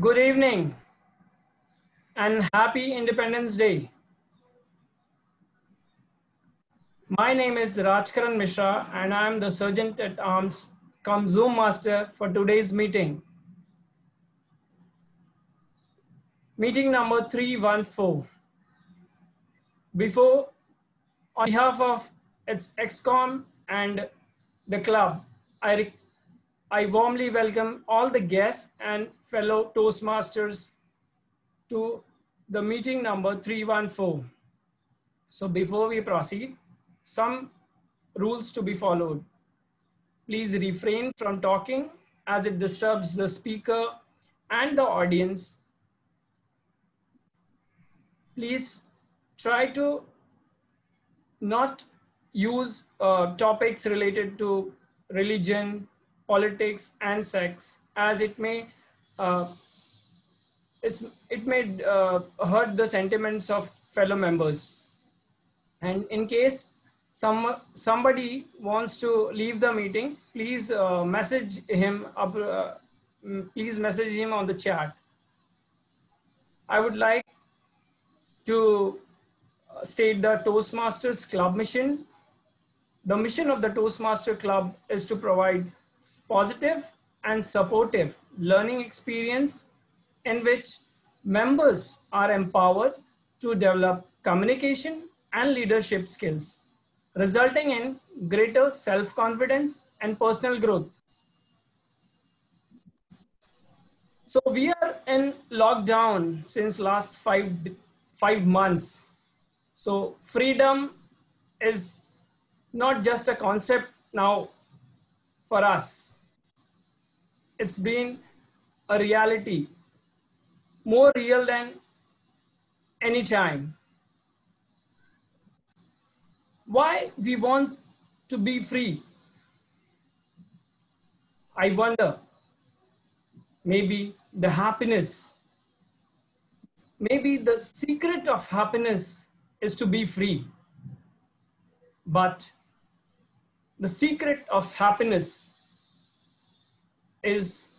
Good evening and happy Independence Day. My name is Rajkaran Mishra and I am the Sergeant at Arms cum Zoom Master for today's meeting. Meeting number 314. On behalf of its ExCom and the club, I warmly welcome all the guests and fellow Toastmasters to the meeting number 314. So before we proceed, some rules to be followed. Please refrain from talking as it disturbs the speaker and the audience. Please try to not use topics related to religion, politics, and sex, as it may hurt the sentiments of fellow members. And in case somebody wants to leave the meeting, please message him on the chat. I would like to state the Toastmasters Club mission. The mission of the Toastmaster Club is to provide positive and supportive learning experience in which members are empowered to develop communication and leadership skills, resulting in greater self-confidence and personal growth. So we are in lockdown since last five months. So freedom is not just a concept now for us. It's been a reality, more real than any time. Why we want to be free? I wonder. Maybe the happiness, maybe the secret of happiness is to be free. But the secret of happiness is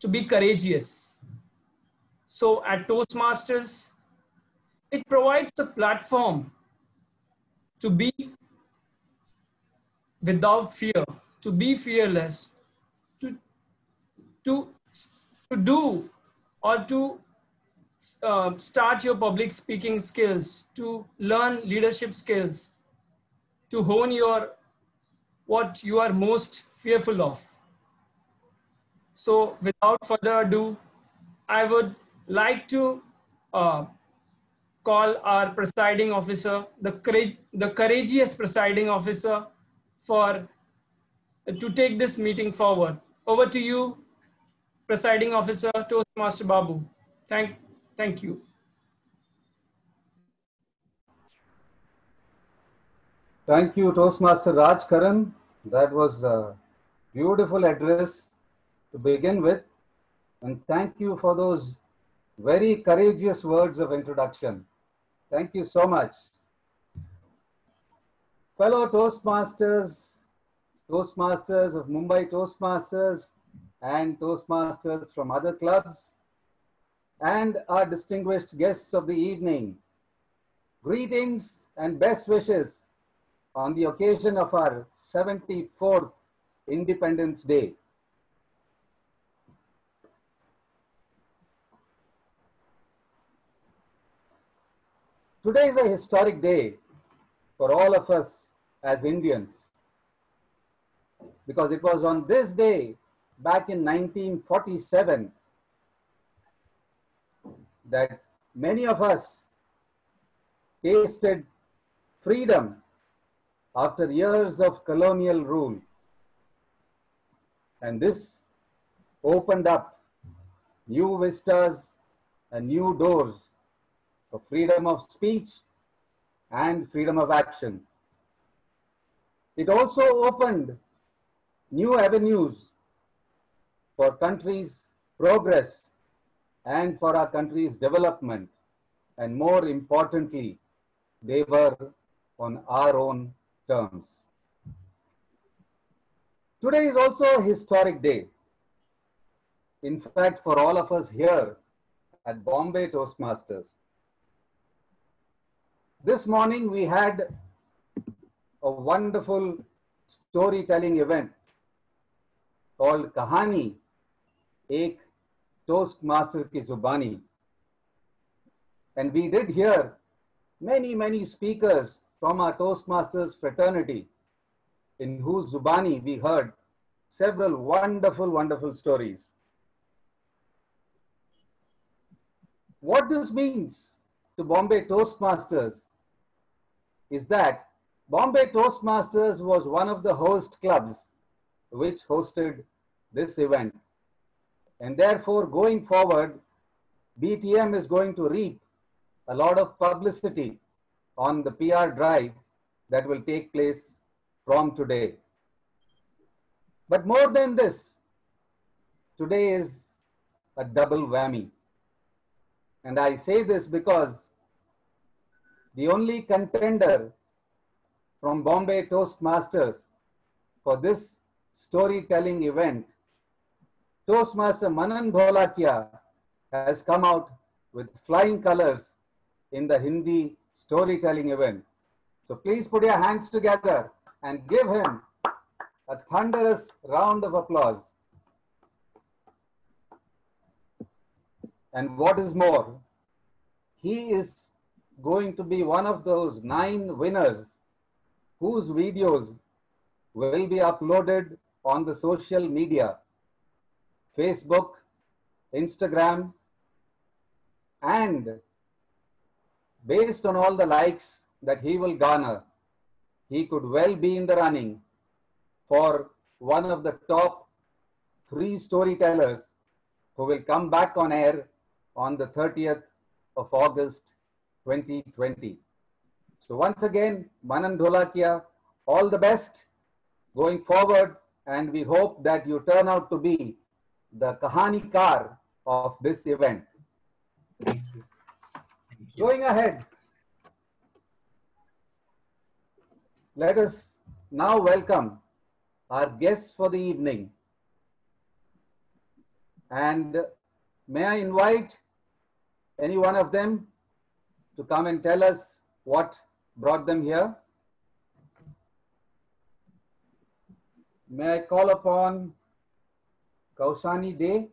to be courageous. So at Toastmasters, it provides a platform to be without fear, to be fearless, to do or to start your public speaking skills, to learn leadership skills, to hone what you are most fearful of. So without further ado, I would like to call our presiding officer, the courageous presiding officer, to take this meeting forward. Over to you, Presiding Officer Toastmaster Babu. Thank you. Thank you, Toastmaster Rajkaran. That was a beautiful address to begin with. And thank you for those very courageous words of introduction. Thank you so much. Fellow Toastmasters, Toastmasters of Mumbai Toastmasters and Toastmasters from other clubs, and our distinguished guests of the evening, greetings and best wishes on the occasion of our 74th Independence Day. Today is a historic day for all of us as Indians, because it was on this day back in 1947 that many of us tasted freedom after years of colonial rule. And this opened up new vistas and new doors for freedom of speech and freedom of action. It also opened new avenues for country's progress and for our country's development. And more importantly, they were on our own terms. Today is also a historic day. In fact, for all of us here at Bombay Toastmasters. This morning we had a wonderful storytelling event called Kahani Ek Toastmaster Ki Zubani. And we did hear many speakers from our Toastmasters fraternity, in whose Zubani we heard several wonderful stories. What this means to Bombay Toastmasters is that Bombay Toastmasters was one of the host clubs which hosted this event. And therefore, going forward, BTM is going to reap a lot of publicity on the PR drive that will take place from today. But more than this, today is a double whammy. And I say this because the only contender from Bombay Toastmasters for this storytelling event, Toastmaster Manan Dholakia, has come out with flying colors in the Hindi storytelling event. So please put your hands together and give him a thunderous round of applause. And what is more, he is going to be one of those 9 winners whose videos will be uploaded on the social media, Facebook, Instagram, and based on all the likes that he will garner, he could well be in the running for one of the top 3 storytellers who will come back on air on the 30th of August 2020. So once again, Manan Dholakia, all the best going forward, and we hope that you turn out to be the Kahanikar of this event. Thank you. Going ahead, let us now welcome our guests for the evening. And may I invite any one of them to come and tell us what brought them here? May I call upon Kausani De?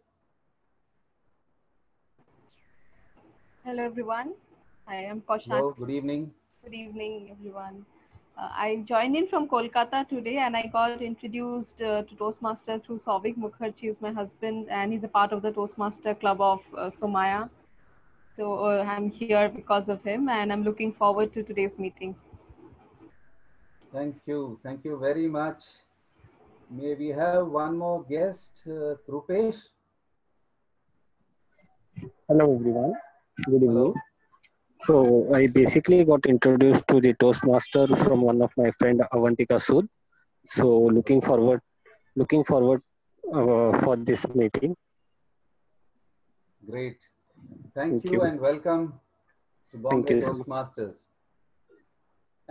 Hello everyone, I am Kaushani. Hello, good evening. Good evening everyone. I joined in from Kolkata today and I got introduced to Toastmaster through Souvik Mukherjee, who's my husband, and he's a part of the Toastmaster Club of Somaya. So I'm here because of him and I'm looking forward to today's meeting. Thank you very much. May we have one more guest, Rupesh? Hello everyone, good evening. Hello. So I basically got introduced to the Toastmaster from one of my friend Avantika Sood. So looking forward for this meeting. Great. Thank you and welcome to Bombay Toastmasters.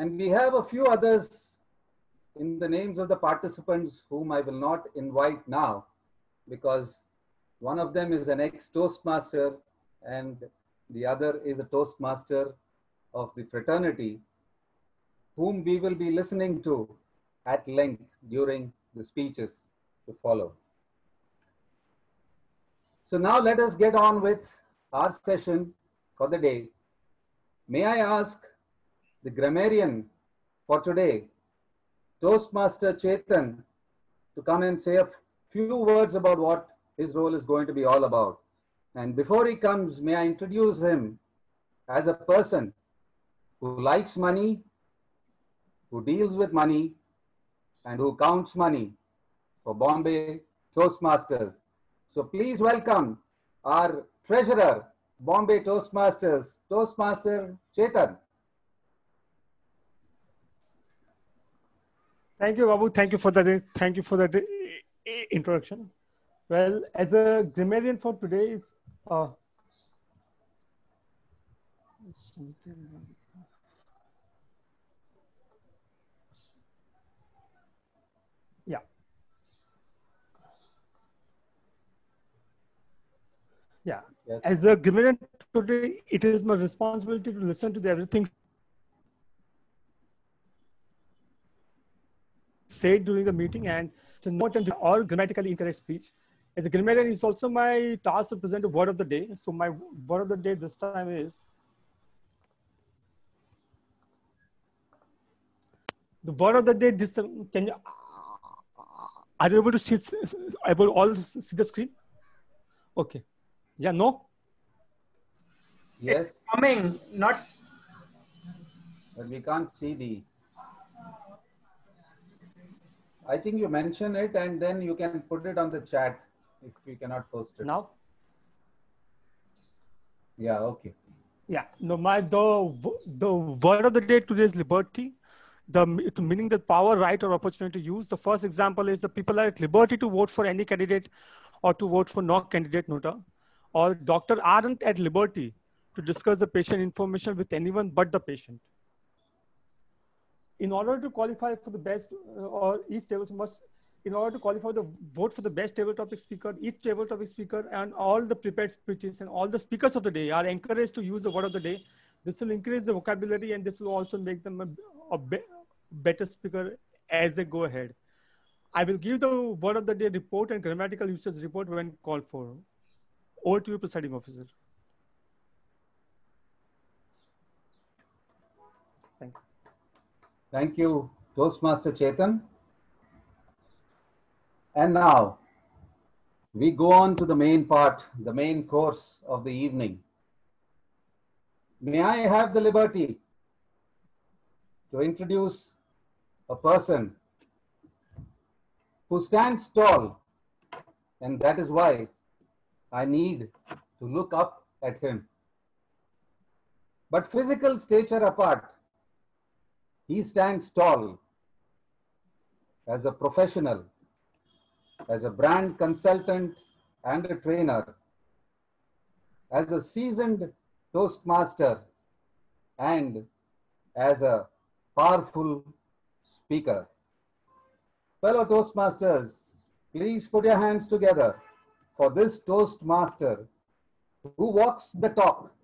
And we have a few others in the names of the participants whom I will not invite now, because one of them is an ex-Toastmaster and the other is a Toastmaster of the fraternity, whom we will be listening to at length during the speeches to follow. So now let us get on with our session for the day. May I ask the grammarian for today, Toastmaster Chetan, to come and say a few words about what his role is going to be all about. And before he comes, may I introduce him as a person who likes money, who deals with money, and who counts money for Bombay Toastmasters. So please welcome our treasurer, Bombay Toastmasters, Toastmaster Chetan. Thank you, Babu. Thank you for that introduction. Well, as a grammarian for today is yeah. Yes. As a grammarian today, it is my responsibility to listen to everything said during the meeting and to note and all grammatically incorrect speech. As a grammarian, it's also my task to present a word of the day. So my word of the day this time is the word of the day. This can you are you able to see the screen? Okay. Yeah. No. Yes. It's coming, not. But we can't see the. I think you mention it and then you can put it on the chat if you cannot post it. Now. Yeah, okay. Yeah, no, the word of the day today is liberty. Meaning the power, right, or opportunity to use. The first example is the people are at liberty to vote for any candidate or to vote for no candidate nota. Or doctors aren't at liberty to discuss the patient information with anyone but the patient. In order to qualify for the best, or each table must, in order to qualify the vote for the best table topic speaker, each table topic speaker and all the prepared speeches and all the speakers of the day are encouraged to use the word of the day. This will increase the vocabulary and this will also make them a better speaker as they go ahead. I will give the word of the day report and grammatical usage report when called for. Over to you, presiding officer. Thank you. Thank you, Toastmaster Chetan. And now we go on to the main part, the main course of the evening. May I have the liberty to introduce a person who stands tall, and that is why I need to look up at him. But physical stature apart, he stands tall as a professional, as a brand consultant and a trainer, as a seasoned Toastmaster, and as a powerful speaker. Fellow Toastmasters, please put your hands together for this Toastmaster who walks the talk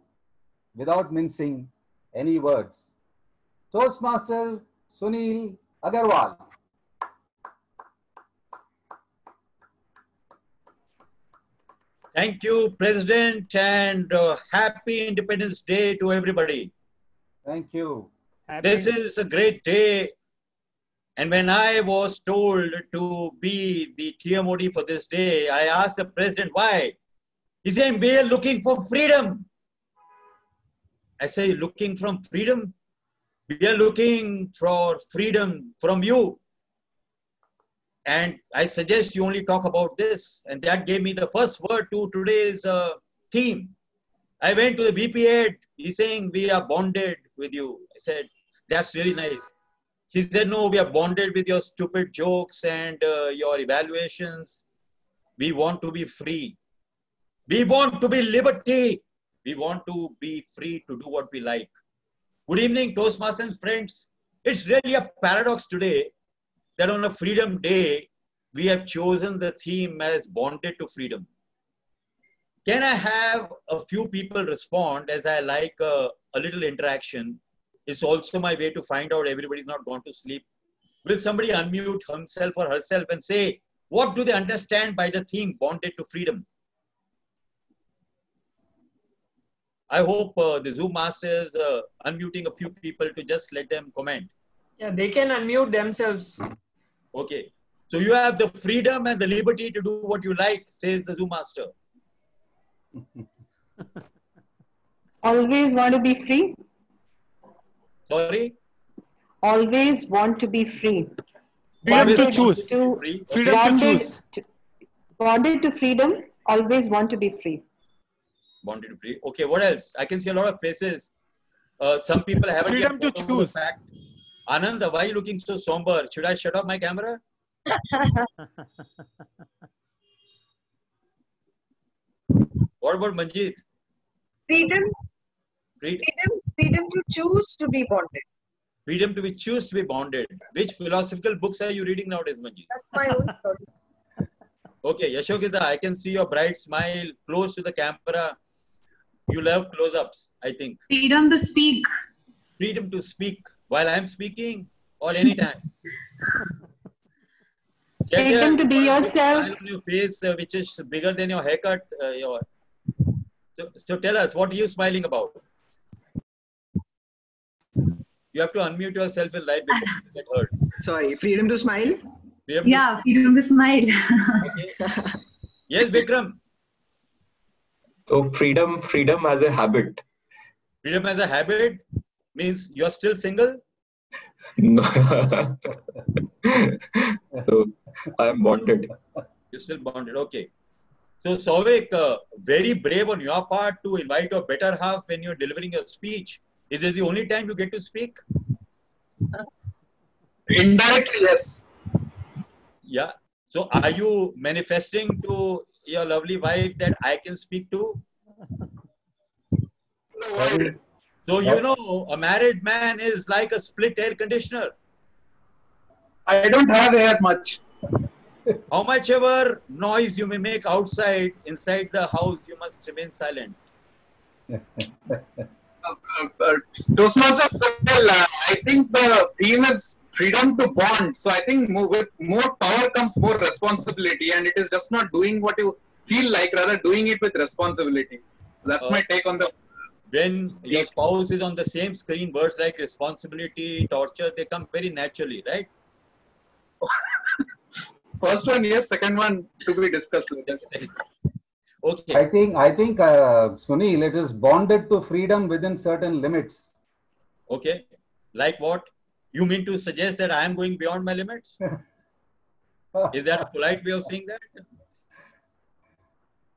without mincing any words. Toastmaster Sunil Agarwal. Thank you, President, and happy Independence Day to everybody. Thank you. This is a great day. And when I was told to be the TMOD for this day, I asked the President why. He said, we are looking for freedom. I say, looking from freedom? We are looking for freedom from you. And I suggest you only talk about this. And that gave me the first word to today's theme. I went to the VP head. He's saying, we are bonded with you. I said, that's really nice. He said, no, we are bonded with your stupid jokes and your evaluations. We want to be free. We want to be liberty. We want to be free to do what we like. Good evening, Toastmasters friends. It's really a paradox today that on a Freedom Day, we have chosen the theme as bonded to freedom. Can I have a few people respond, as I like a little interaction? It's also my way to find out everybody's not gone to sleep. Will somebody unmute himself or herself and say, what do they understand by the theme bonded to freedom? I hope the Zoom masters unmuting a few people to just let them comment. Yeah, they can unmute themselves. Okay. So you have the freedom and the liberty to do what you like, says the Zoom master. Always want to be free. Sorry? Always want to be free. Freedom to Bonded choose. to- Free. Freedom to bonded choose. bonded to freedom. Always want to be free. Bonded to free. Okay, what else? I can see a lot of faces. Some people haven't Freedom yet to thought of the choose. fact. Anand, why are you looking so somber? Should I shut off my camera? What about Manjeet? Freedom, Free- freedom to choose to be bonded. Freedom to be choose to be bonded. Which philosophical books are you reading nowadays, Manjeet? That's my own philosophy. Okay, Yashokita, I can see your bright smile close to the camera. You love close-ups, I think. Freedom to speak. Freedom to speak while I'm speaking or anytime. Freedom to be yourself. Smile on your face, which is bigger than your haircut. So tell us, what are you smiling about? You have to unmute yourself in live before you get heard. Sorry, freedom to smile. Yeah, freedom to smile. Okay. Yes, Vikram. So freedom as a habit. Freedom as a habit means you're still single? No. So I am bonded. You're still bonded. Okay. So Souvik, very brave on your part to invite your better half when you're delivering your speech. Is this the only time you get to speak? Indirectly, yes. Yeah. So are you manifesting to your lovely wife that I can speak to? So, you know, a married man is like a split air conditioner. I don't have air much. How much ever noise you may make outside, inside the house, you must remain silent. Toastmasters, well, I think the theme is freedom to bond. So I think with more power comes more responsibility, and it is just not doing what you feel like, rather doing it with responsibility. That's my take on the. When your spouse is on the same screen, words like responsibility, torture, they come very naturally, right? First one, yes. Second one, to be discussed later. Okay. I think, Sunil, it is bonded to freedom within certain limits. Okay. Like what? You mean to suggest that I am going beyond my limits? Is that a polite way of saying that?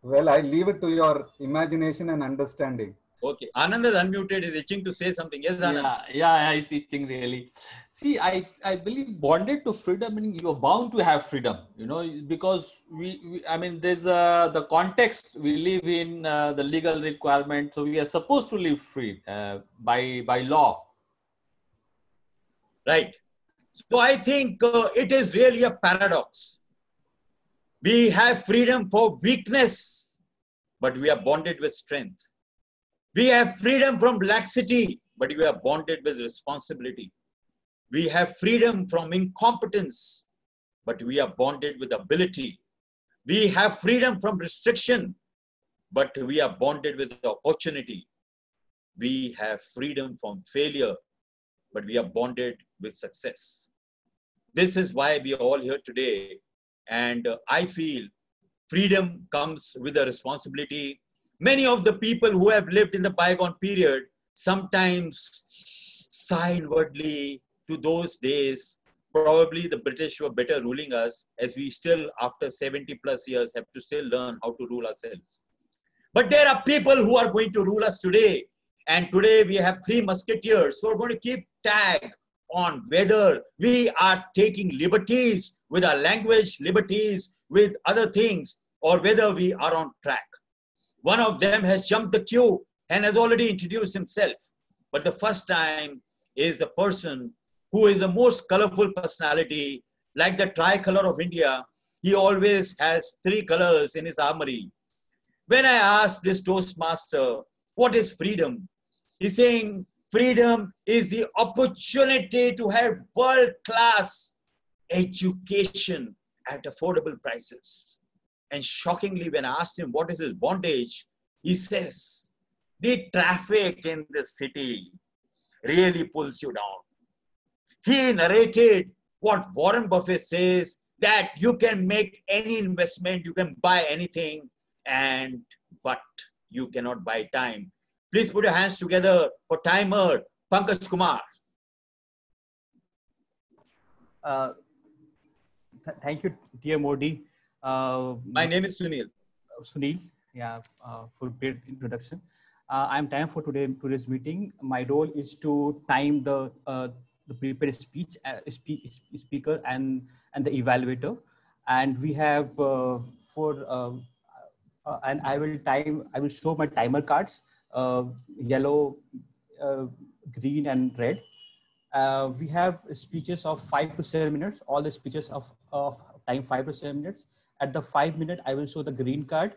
Well, I leave it to your imagination and understanding. Okay. Anand is unmuted, is itching to say something. Yes, Anand. Yeah, it's itching really. See, I believe bonded to freedom, meaning you're bound to have freedom, you know, because I mean, there's the context we live in, the legal requirement. So we are supposed to live free by law. Right. So I think it is really a paradox. We have freedom for weakness, but we are bonded with strength. We have freedom from laxity, but we are bonded with responsibility. We have freedom from incompetence, but we are bonded with ability. We have freedom from restriction, but we are bonded with opportunity. We have freedom from failure, but we are bonded with success. This is why we are all here today. And I feel freedom comes with a responsibility. Many of the people who have lived in the bygone period sometimes sigh inwardly to those days. Probably the British were better ruling us, as we still, after 70 plus years, have to still learn how to rule ourselves. But there are people who are going to rule us today. And today we have 3 musketeers who are going to keep tag on whether we are taking liberties with our language, liberties with other things, or whether we are on track. One of them has jumped the queue and has already introduced himself. But the first time is the person who is the most colorful personality, like the tricolor of India. He always has 3 colors in his armory. When I asked this Toastmaster, what is freedom? He's saying, freedom is the opportunity to have world-class education at affordable prices. And shockingly, when I asked him what is his bondage, he says, the traffic in the city really pulls you down. He narrated what Warren Buffett says, that you can make any investment, you can buy anything, but you cannot buy time. Please put your hands together for timer, Pankaj Kumar. Thank you, dear Modi. My name is Sunil. Sunil, yeah, for great introduction. I'm time for today's meeting. My role is to time the prepared speech, speaker and the evaluator, and we have and I will show my timer cards, yellow, green, and red. We have speeches of 5 to 7 minutes. All the speeches of time 5 to 7 minutes. At the 5 minute, I will show the green card.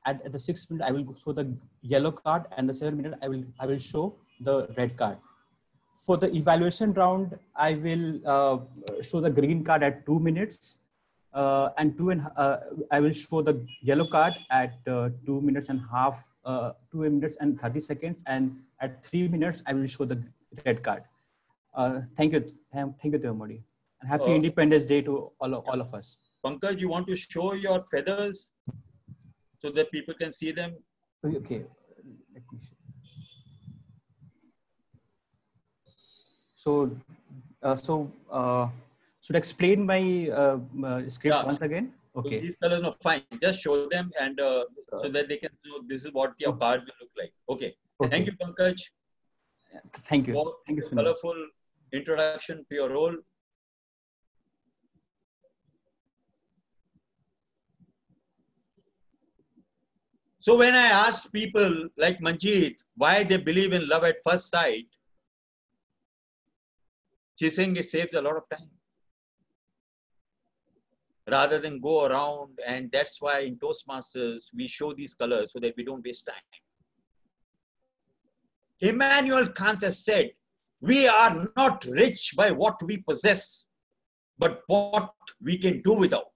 At the 6 minute, I will show the yellow card, and the 7 minute, I will show the red card. For the evaluation round, I will show the green card at 2 minutes, and I will show the yellow card at 2 minutes and half, 2 minutes and 30 seconds, and at 3 minutes, I will show the red card. Thank you, dear Modi, and happy Independence Day to all of us. Pankaj, you want to show your feathers so that people can see them? Okay, let me show. So, should I explain my script once again? Okay. So these colors, no, fine. Just show them, and so that they can know this is what your card will look like. Okay. Thank you, Pankaj. Thank you. For Thank you, Sunil. Colorful introduction to your role. So when I asked people like Manjeet why they believe in love at first sight, she's saying it saves a lot of time rather than go around, and that's why in Toastmasters we show these colors so that we don't waste time. Immanuel Kant has said, we are not rich by what we possess, but what we can do without.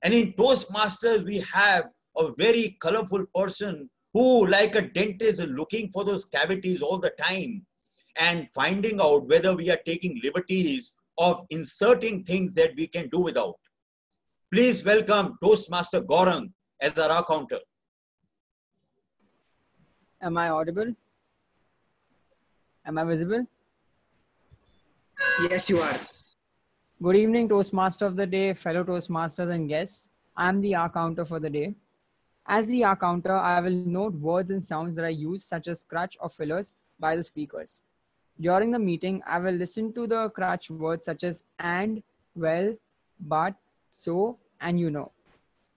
And in Toastmasters we have a very colorful person who, like a dentist, is looking for those cavities all the time and finding out whether we are taking liberties of inserting things that we can do without. Please welcome Toastmaster Gaurang as our counter. Am I audible? Am I visible? Yes, you are. Good evening, Toastmaster of the day, fellow Toastmasters and guests. I'm the R counter for the day. As the R counter, I will note words and sounds that I use, such as crutch or fillers, by the speakers. During the meeting, I will listen to the crutch words such as and, well, but, so, and you know.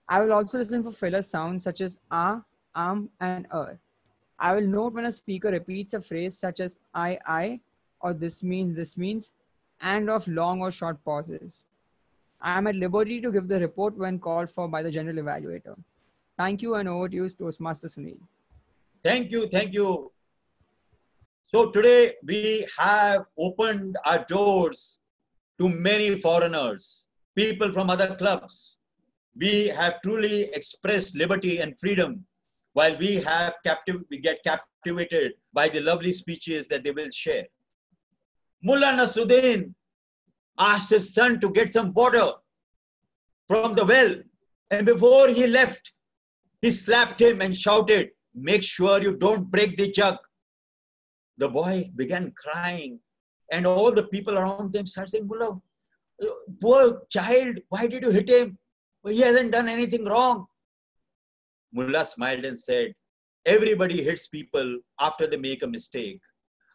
I will also listen for filler sounds such as and I will note when a speaker repeats a phrase such as I, or this means, and of long or short pauses. I am at liberty to give the report when called for by the general evaluator. Thank you, and over to you, Toastmaster Sunil. Thank you, thank you. So today we have opened our doors to many foreigners, people from other clubs. We have truly expressed liberty and freedom, while we get captivated by the lovely speeches that they will share. Mullah Nasruddin asked his son to get some water from the well, and before he left, he slapped him and shouted, "Make sure you don't break the jug." The boy began crying, and all the people around them started saying, "Mullah, poor child, why did you hit him? He hasn't done anything wrong." Mullah smiled and said, "Everybody hits people after they make a mistake.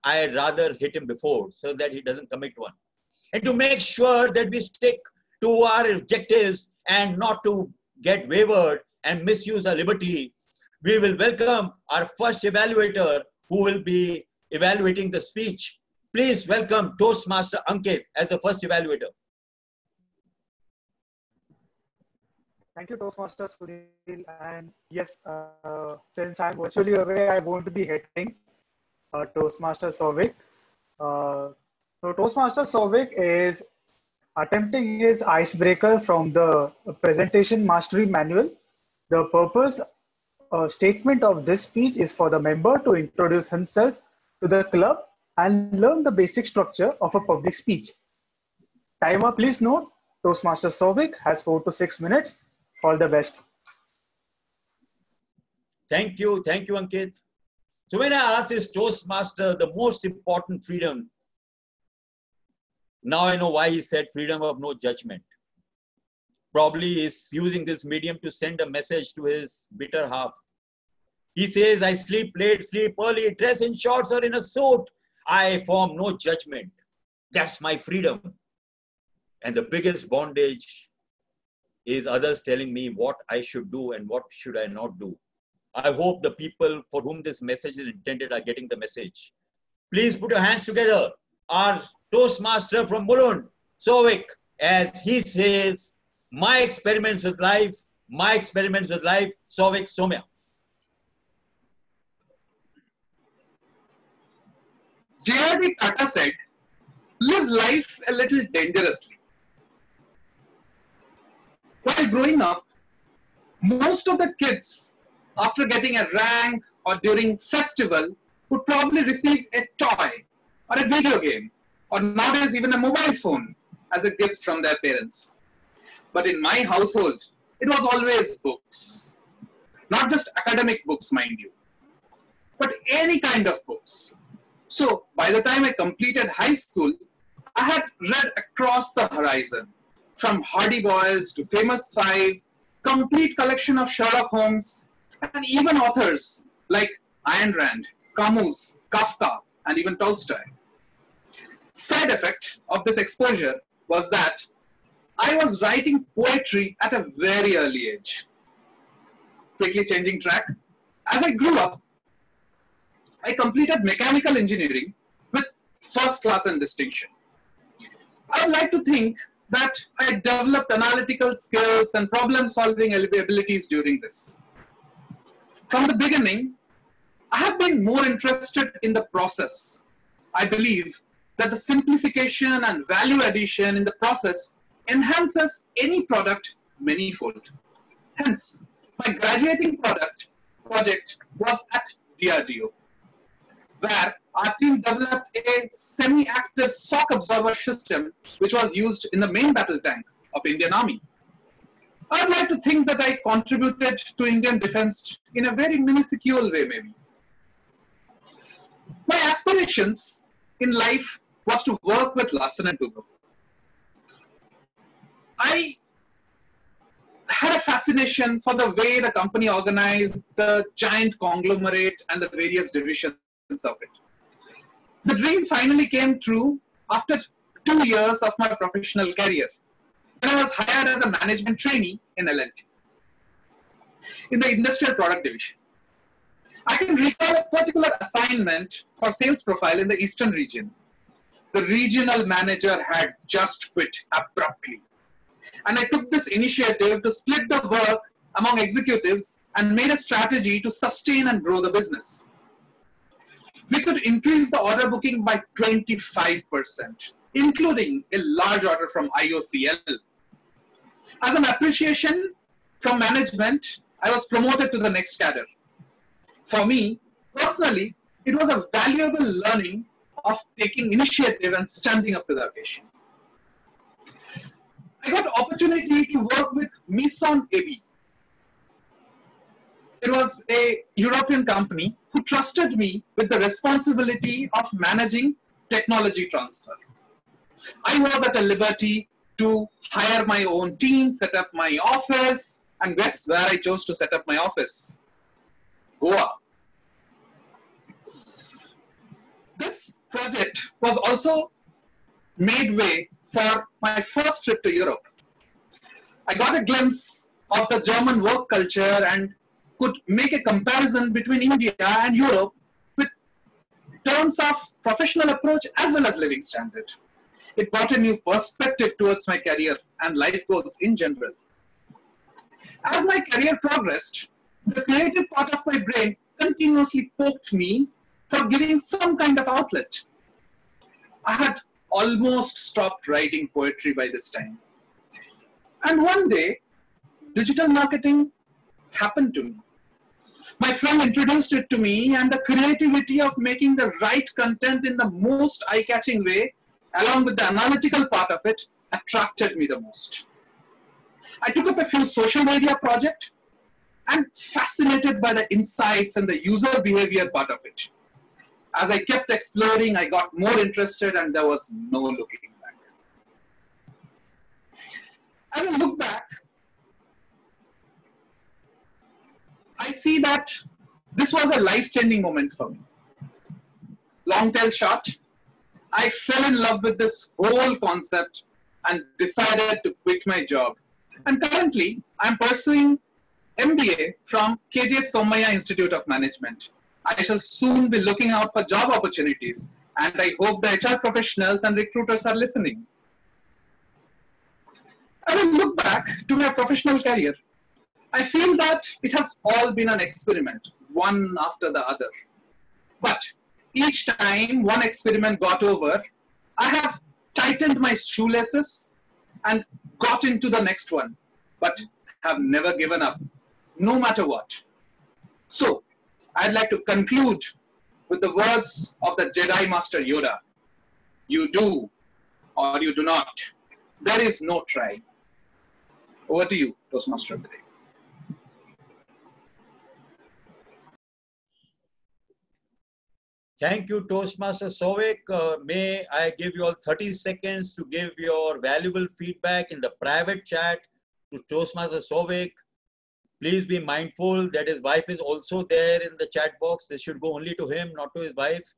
I'd rather hit him before so that he doesn't commit one." And to make sure that we stick to our objectives and not to get wavered and misuse our liberty, we will welcome our first evaluator who will be evaluating the speech. Please welcome Toastmaster Ankit as the first evaluator. Thank you, Toastmasters Sunil. And yes, since I'm virtually away, I won't be heading Toastmaster Souvik. So Toastmaster Souvik is attempting his icebreaker from the presentation mastery manual. The purpose statement of this speech is for the member to introduce himself to the club and learn the basic structure of a public speech. Timer, please note, Toastmaster Souvik has 4 to 6 minutes. All the best. Thank you, Ankit. So when I asked this Toastmaster the most important freedom, now I know why he said freedom of no judgment. Probably he's using this medium to send a message to his bitter half. He says, I sleep late, sleep early, dress in shorts or in a suit. I form no judgment. That's my freedom. And the biggest bondage is others telling me what I should do and what should I not do. I hope the people for whom this message is intended are getting the message. Please put your hands together. Our Toastmaster from Mulund, Souvik, as he says, my experiments with life, Souvik Somya. J.R.D. Tata said, live life a little dangerously. While growing up, most of the kids, after getting a rank or during festival, would probably receive a toy or a video game or nowadays even a mobile phone as a gift from their parents. But in my household, it was always books. Not just academic books, mind you, but any kind of books. So by the time I completed high school, I had read across the horizon, from Hardy Boys to Famous Five, complete collection of Sherlock Holmes, and even authors like Ayn Rand, Camus, Kafka, and even Tolstoy. Side effect of this exposure was that I was writing poetry at a very early age. Quickly changing track, as I grew up, I completed mechanical engineering with first class and distinction. I would like to think that I developed analytical skills and problem-solving abilities during this. From the beginning, I have been more interested in the process. I believe that the simplification and value addition in the process enhances any product manyfold. Hence, my graduating project was at DRDO, where our team developed a semi-active shock absorber system which was used in the main battle tank of Indian Army. I'd like to think that I contributed to Indian defense in a very minuscule way maybe. My aspirations in life was to work with Larsen & Toubro. I had a fascination for the way the company organized the giant conglomerate and the various divisions of it. The dream finally came true after 2 years of my professional career, when I was hired as a management trainee in L&T, in the industrial product division. I can recall a particular assignment for sales profile in the eastern region. The regional manager had just quit abruptly. And I took this initiative to split the work among executives and made a strategy to sustain and grow the business. We could increase the order booking by 25%, including a large order from IOCL. As an appreciation from management, I was promoted to the next cadre. For me, personally, it was a valuable learning of taking initiative and standing up to the occasion. I got opportunity to work with Maison AB. It was a European company who trusted me with the responsibility of managing technology transfer. I was at a liberty to hire my own team, set up my office, and guess where I chose to set up my office? Goa. This project was also made way for my first trip to Europe. I got a glimpse of the German work culture and could make a comparison between India and Europe with terms of professional approach as well as living standard. It brought a new perspective towards my career and life goals in general. As my career progressed, the creative part of my brain continuously poked me for giving some kind of outlet. I had almost stopped writing poetry by this time. And one day, digital marketing happened to me. My friend introduced it to me, and the creativity of making the right content in the most eye-catching way, along with the analytical part of it, attracted me the most. I took up a few social media projects and fascinated by the insights and the user behavior part of it. As I kept exploring, I got more interested and there was no looking back. As I look back, I see that this was a life-changing moment for me. Long tale short, I fell in love with this whole concept and decided to quit my job. And currently, I'm pursuing MBA from KJ Somaya Institute of Management. I shall soon be looking out for job opportunities, and I hope the HR professionals and recruiters are listening. As I look back to my professional career, I feel that it has all been an experiment, one after the other. But each time one experiment got over, I have tightened my shoelaces and got into the next one, but have never given up, no matter what. So, I'd like to conclude with the words of the Jedi Master Yoda. You do or you do not. There is no try. Over to you, Toastmaster of the day. Thank you, Toastmaster Souvik. May I give you all 30 seconds to give your valuable feedback in the private chat to Toastmaster Souvik. Please be mindful that his wife is also there in the chat box. This should go only to him, not to his wife.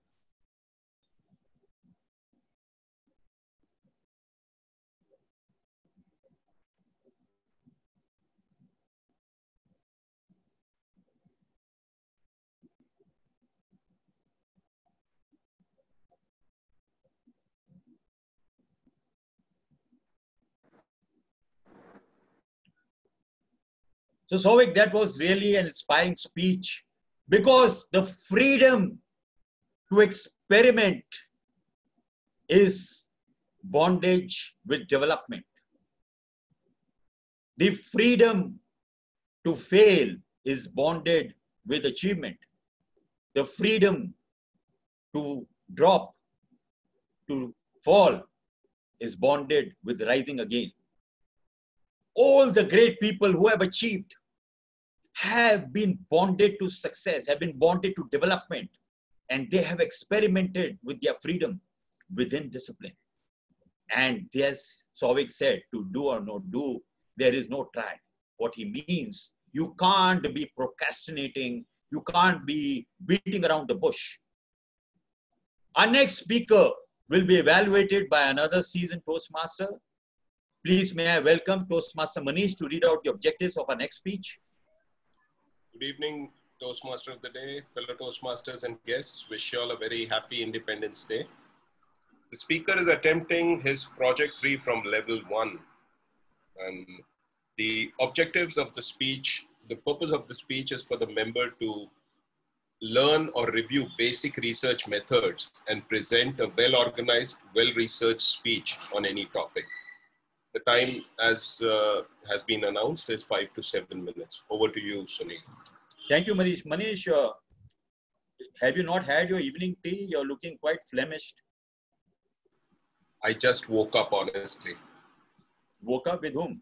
So Souvik, that was really an inspiring speech because the freedom to experiment is bondage with development. The freedom to fail is bonded with achievement. The freedom to drop, to fall is bonded with rising again. All the great people who have achieved have been bonded to success, have been bonded to development, and they have experimented with their freedom within discipline. And as Souvik said, to do or not do, there is no try. What he means, you can't be procrastinating, you can't be beating around the bush. Our next speaker will be evaluated by another seasoned Toastmaster. Please may I welcome Toastmaster Manish to read out the objectives of our next speech. Good evening, Toastmaster of the Day, fellow Toastmasters and guests. Wish you all a very happy Independence Day. The speaker is attempting his project 3 from level 1. And the objectives of the speech, the purpose of the speech is for the member to learn or review basic research methods and present a well-organized, well-researched speech on any topic. The time, as has been announced, is 5 to 7 minutes. Over to you, Sunil. Thank you, Manish. Manish, have you not had your evening tea? You're looking quite famished. I just woke up, honestly. Woke up with whom?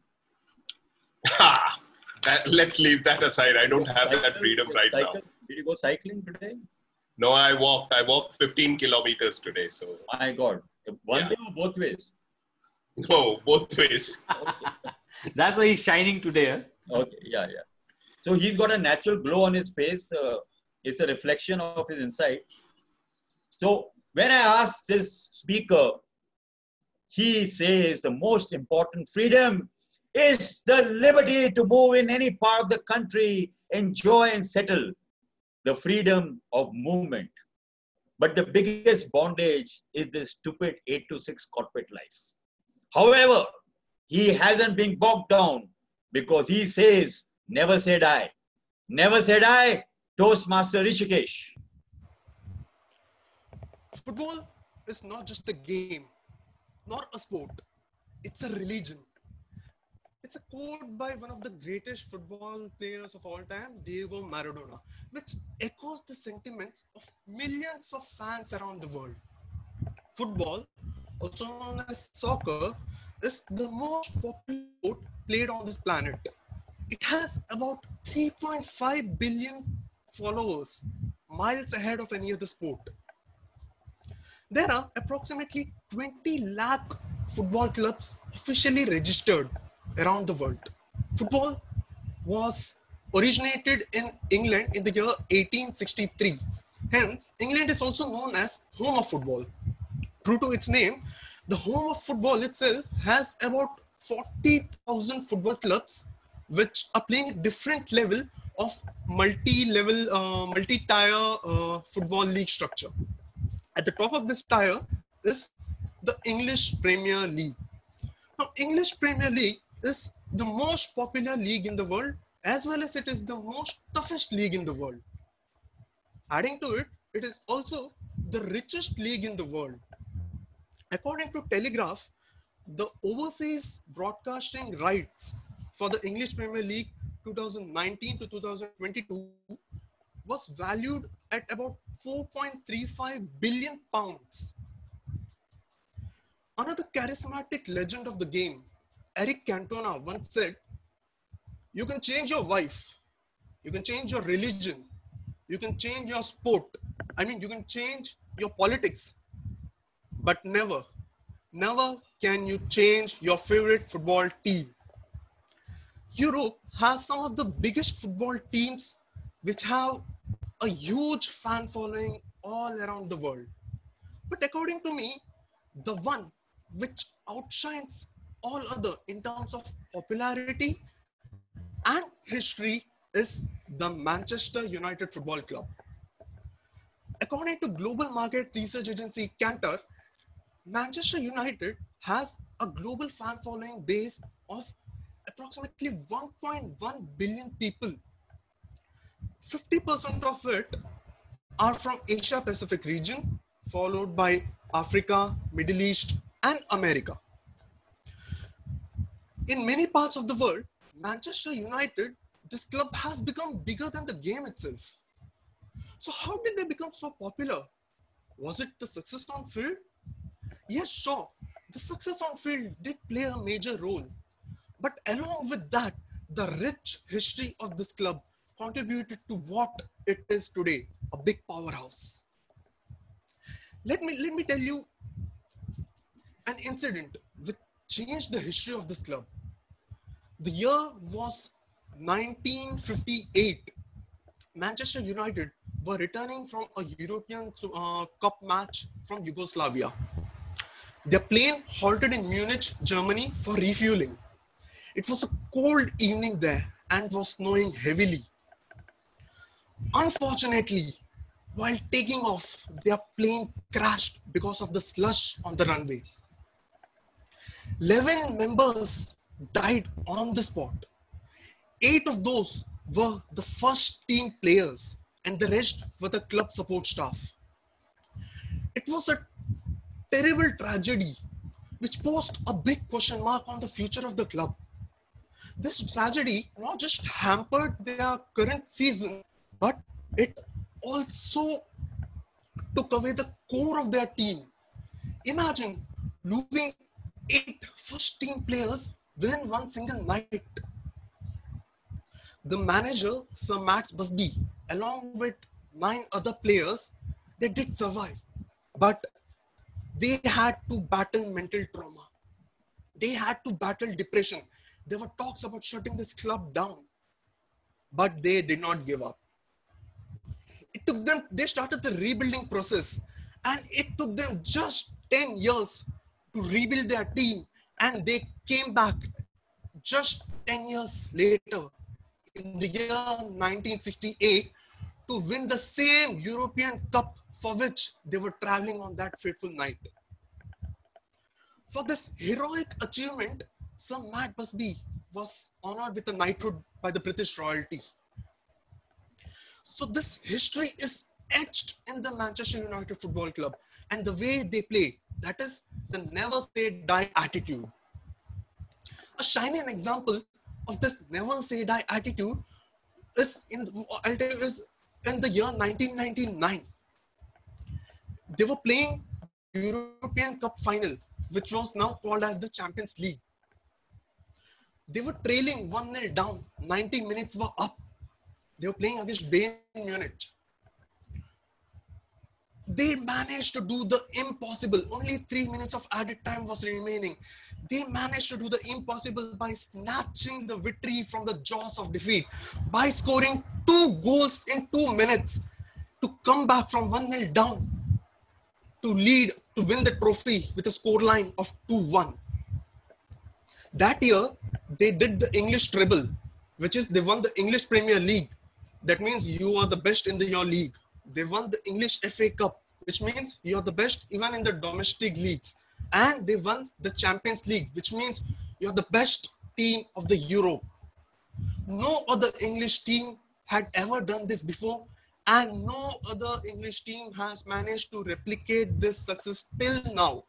Let's leave that aside. I don't have that freedom right now. Did you go cycling today? No, I walked. I walked 15 kilometers today. So. My God. One way or both ways? No, both ways. Okay. That's why he's shining today. Huh? Okay, yeah. So he's got a natural glow on his face. It's a reflection of his inside. So when I asked this speaker, he says the most important freedom is the liberty to move in any part of the country, enjoy and settle. The freedom of movement. But the biggest bondage is this stupid 8 to 6 corporate life. However, he hasn't been bogged down because he says, never say die. Never say die, Toastmaster Rishikesh. Football is not just a game, nor a sport. It's a religion. It's a quote by one of the greatest football players of all time, Diego Maradona, which echoes the sentiments of millions of fans around the world. Football, also known as soccer, is the most popular sport played on this planet. It has about 3.5 billion followers, miles ahead of any other sport. There are approximately 20 lakh football clubs officially registered around the world. Football was originated in England in the year 1863. Hence, England is also known as home of football. True to its name, the home of football itself has about 40,000 football clubs which are playing a different level of multi-tier football league structure. At the top of this tier is the English Premier League. Now, English Premier League is the most popular league in the world, as well as it is the most toughest league in the world. Adding to it, it is also the richest league in the world. According to Telegraph, the overseas broadcasting rights for the English Premier League 2019 to 2022 was valued at about 4.35 billion pounds. Another charismatic legend of the game, Eric Cantona, once said, "You can change your wife, you can change your religion, you can change your sport, you can change your politics, but never can you change your favorite football team." Europe has some of the biggest football teams which have a huge fan following all around the world. But according to me, the one which outshines all other in terms of popularity and history is the Manchester United Football Club. According to global market research agency Kantar, Manchester United has a global fan following base of approximately 1.1 billion people. 50% of it are from Asia Pacific region, followed by Africa, Middle East, and America. In many parts of the world, Manchester United, this club has become bigger than the game itself. So how did they become so popular? Was it the success on field? Yes, sure. The success on field did play a major role. But along with that, the rich history of this club contributed to what it is today, a big powerhouse. Let me tell you an incident which changed the history of this club. The year was 1958. Manchester United were returning from a European Cup match from Yugoslavia. Their plane halted in Munich, Germany for refueling. It was a cold evening there and was snowing heavily. Unfortunately, while taking off, their plane crashed because of the slush on the runway. 11 members died on the spot. 8 of those were the first team players and the rest were the club support staff. It was a terrible tragedy which posed a big question mark on the future of the club. This tragedy not just hampered their current season, but it also took away the core of their team. Imagine losing 8 first team players within one single night. The manager, Sir Max Busby, along with 9 other players, they did survive, but they had to battle mental trauma. They had to battle depression. There were talks about shutting this club down, but they did not give up. It took them, they started the rebuilding process, and it took them just 10 years to rebuild their team, and they came back just 10 years later in the year 1968 to win the same European Cup for which they were traveling on that fateful night. For this heroic achievement, Sir Matt Busby was honored with a knighthood by the British royalty. So this history is etched in the Manchester United Football Club and the way they play, that is the never say die attitude. A shining example of this never say die attitude is in the year 1999. They were playing European Cup final, which was now called as the Champions League. They were trailing 1-0 down, 90 minutes were up. They were playing against Bayern Munich. They managed to do the impossible. Only 3 minutes of added time was remaining. They managed to do the impossible by snatching the victory from the jaws of defeat, by scoring 2 goals in 2 minutes to come back from 1-0 down to lead, to win the trophy with a scoreline of 2-1. That year, they did the English treble, which is they won the English Premier League. That means you are the best in your league. They won the English FA Cup, which means you are the best even in the domestic leagues. And they won the Champions League, which means you are the best team of the Europe. No other English team had ever done this before, and no other English team has managed to replicate this success till now.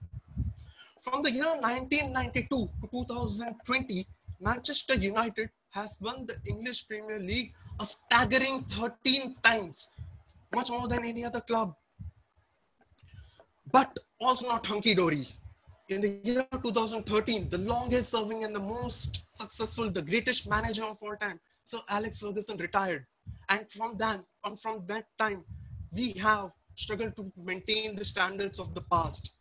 From the year 1992 to 2020, Manchester United has won the English Premier League a staggering 13 times, much more than any other club. But also not hunky-dory. In the year 2013, the longest serving and the most successful, the greatest manager of all time, Sir Alex Ferguson retired. And from that time, we have struggled to maintain the standards of the past.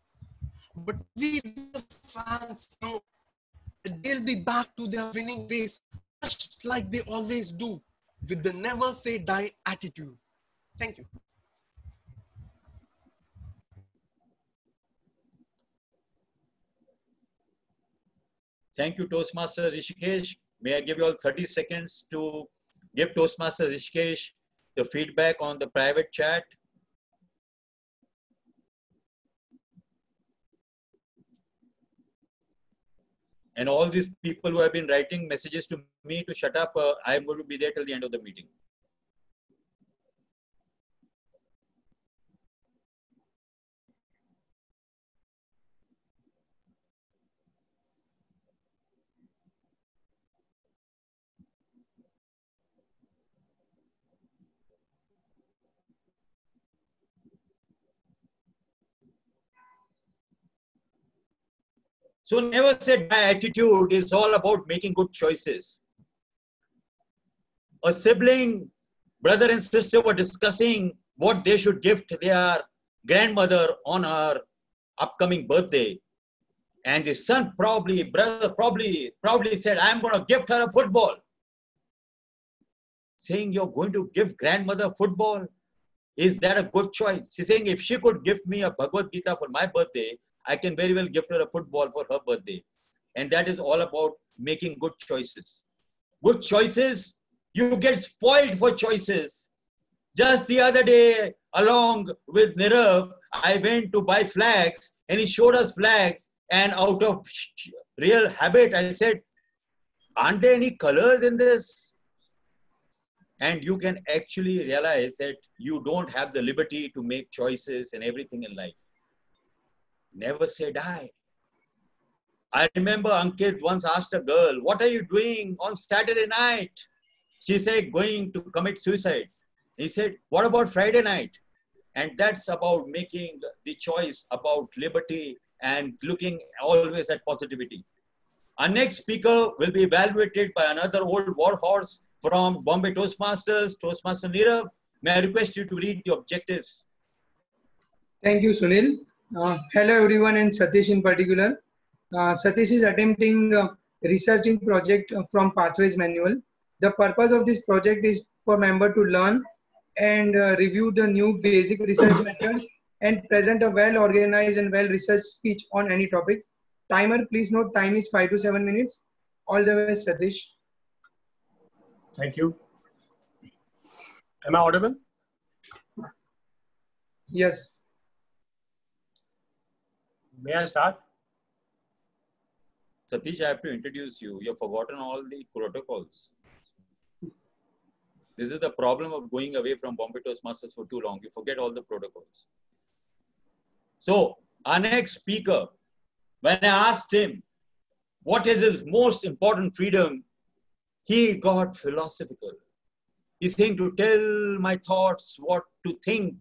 But we, the fans, know that they'll be back to their winning ways, just like they always do, with the never say die attitude. Thank you. Thank you, Toastmaster Rishikesh. May I give you all 30 seconds to give Toastmaster Rishikesh the feedback on the private chat? And all these people who have been writing messages to me to shut up, I'm going to be there till the end of the meeting. So never say die attitude is all about making good choices. A sibling, brother and sister were discussing what they should gift their grandmother on her upcoming birthday. And the son proudly said, I'm going to gift her a football. Saying you're going to give grandmother football? Is that a good choice? She's saying if she could gift me a Bhagavad Gita for my birthday, I can very well gift her a football for her birthday. And that is all about making good choices. Good choices, you get spoiled for choices. Just the other day, along with Nirav, I went to buy flags and he showed us flags. And out of real habit, I said, aren't there any colors in this? And you can actually realize that you don't have the liberty to make choices and everything in life. Never say die. I remember Ankit once asked a girl, what are you doing on Saturday night? She said, going to commit suicide. He said, what about Friday night? And that's about making the choice about liberty and looking always at positivity. Our next speaker will be evaluated by another old warhorse from Bombay Toastmasters, Toastmaster Nirav. May I request you to read the objectives? Thank you, Sunil. Hello everyone, and Satish in particular. Satish is attempting a researching project from Pathways Manual. The purpose of this project is for member to learn and review the new basic research methods and present a well-organized and well-researched speech on any topic. Timer, please note, time is 5 to 7 minutes. All the best, Satish. Thank you. Am I audible? Yes. May I start? Satish, I have to introduce you. You've forgotten all the protocols. This is the problem of going away from Bombay Toastmasters for too long. You forget all the protocols. So, our next speaker, when I asked him what is his most important freedom, he got philosophical. He's saying to tell my thoughts what to think.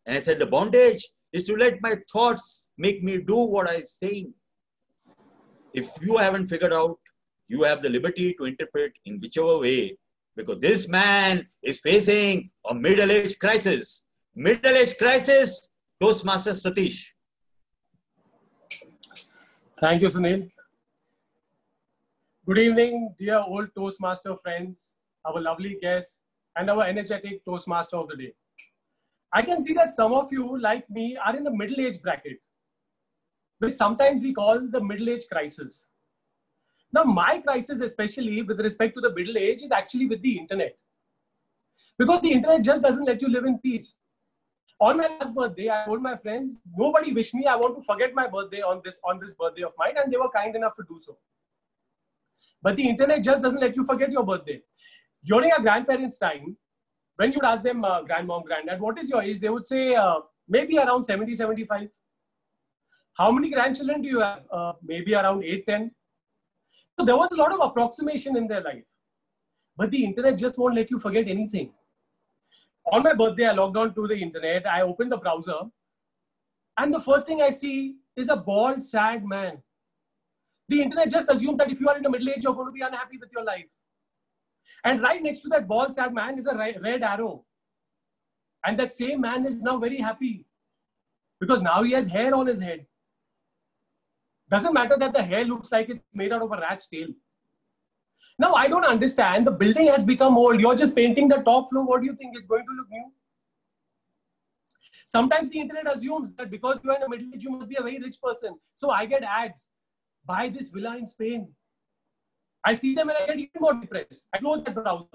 And I said, the bondage is to let my thoughts make me do what I'm saying. If you haven't figured out, you have the liberty to interpret in whichever way, because this man is facing a middle-age crisis. Middle-age crisis, Toastmaster Satish. Thank you, Sunil. Good evening, dear old Toastmaster friends, our lovely guests, and our energetic Toastmaster of the day. I can see that some of you, like me, are in the middle-age bracket, which sometimes we call the middle-age crisis. Now, my crisis, especially with respect to the middle age, is actually with the internet. Because the internet just doesn't let you live in peace. On my last birthday, I told my friends, nobody wished me. I want to forget my birthday on this birthday of mine, and they were kind enough to do so. But the internet just doesn't let you forget your birthday. During our grandparents' time, when you'd ask them, grandmom, granddad, what is your age? They would say, maybe around 70, 75. How many grandchildren do you have? Maybe around 8, 10. So there was a lot of approximation in their life. But the internet just won't let you forget anything. On my birthday, I logged on to the internet. I opened the browser. And the first thing I see is a bald, sad man. The internet just assumes that if you are in the middle age, you're going to be unhappy with your life. And right next to that bald, sad man is a red arrow. And that same man is now very happy. Because now he has hair on his head. Doesn't matter that the hair looks like it's made out of a rat's tail. Now, I don't understand. The building has become old. You're just painting the top floor. What do you think? It's going to look new? Sometimes the internet assumes that because you're in the middle age, you must be a very rich person. So I get ads. Buy this villa in Spain. I see them and I get even more depressed. I close that browser.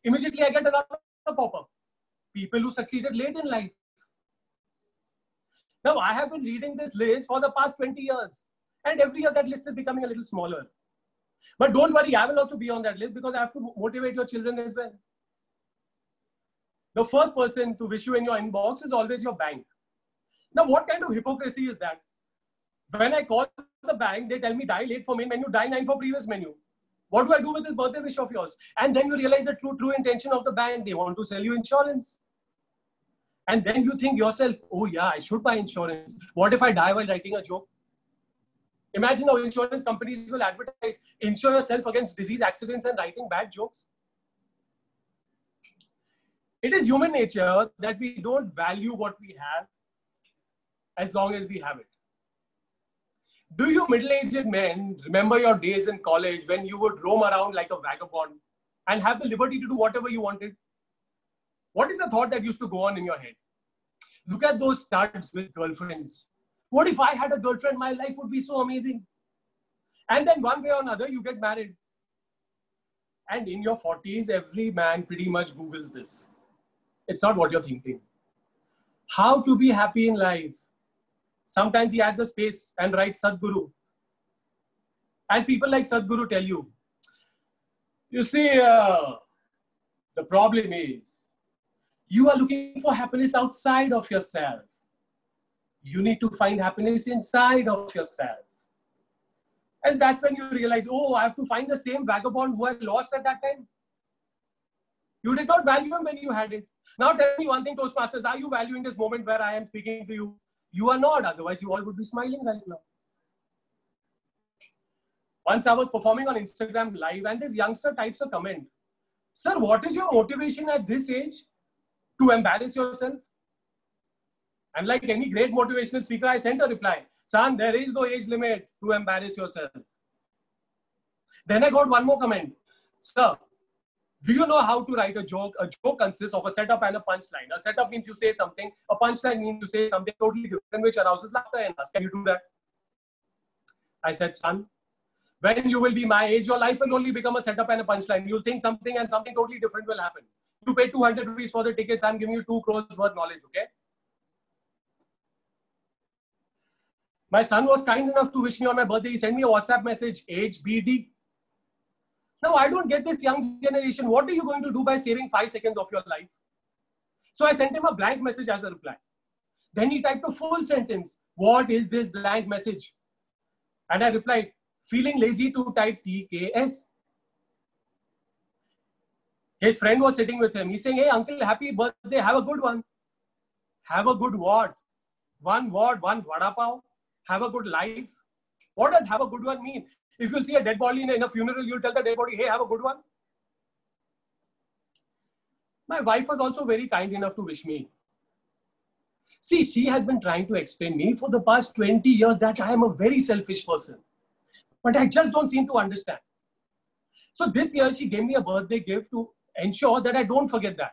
Immediately, I get another pop-up. People who succeeded late in life. Now, I have been reading this list for the past 20 years. And every year that list is becoming a little smaller. But don't worry, I will also be on that list because I have to motivate your children as well. The first person to wish you in your inbox is always your bank. Now, what kind of hypocrisy is that? When I call the bank, they tell me dial 8 for main menu, dial 9 for previous menu. What do I do with this birthday wish of yours? And then you realize the true intention of the bank. They want to sell you insurance. And then you think yourself, oh yeah, I should buy insurance. What if I die while writing a joke? Imagine how insurance companies will advertise, insure yourself against disease, accidents, and writing bad jokes. It is human nature that we don't value what we have as long as we have it. Do you middle-aged men remember your days in college when you would roam around like a vagabond and have the liberty to do whatever you wanted? What is the thought that used to go on in your head? Look at those studs with girlfriends. What if I had a girlfriend? My life would be so amazing. And then one way or another, you get married. And in your 40s, every man pretty much Googles this. It's not what you're thinking. How to be happy in life. Sometimes he adds a space and writes Sadhguru. And people like Sadhguru tell you, you see, the problem is, you are looking for happiness outside of yourself. You need to find happiness inside of yourself. And that's when you realize, oh, I have to find the same vagabond who I lost at that time. You did not value him when you had it. Now tell me one thing, Toastmasters, are you valuing this moment where I am speaking to you? You are not, otherwise you all would be smiling right now. Once I was performing on Instagram Live and this youngster types a comment. Sir, what is your motivation at this age to embarrass yourself? And like any great motivational speaker, I sent a reply. Son, there is no age limit to embarrass yourself. Then I got one more comment. Sir, do you know how to write a joke? A joke consists of a setup and a punchline. A setup means you say something. A punchline means you say something totally different, which arouses laughter in us. Can you do that? I said, son, when you will be my age, your life will only become a setup and a punchline. You'll think something and something totally different will happen. You pay 200 rupees for the tickets. I'm giving you 2 crores worth knowledge, okay? My son was kind enough to wish me on my birthday. He sent me a WhatsApp message, HBD. Now, I don't get this young generation. What are you going to do by saving 5 seconds of your life? So I sent him a blank message as a reply. Then he typed a full sentence. What is this blank message? And I replied, feeling lazy to type TKS. His friend was sitting with him. He's saying, hey, uncle, happy birthday. Have a good one. Have a good what? One what? One vada pav? Have a good life? What does have a good one mean? If you'll see a dead body in a funeral, you'll tell the dead body, hey, have a good one. My wife was also very kind enough to wish me. See, she has been trying to explain me for the past 20 years that I am a very selfish person. But I just don't seem to understand. So this year, she gave me a birthday gift to ensure that I don't forget that.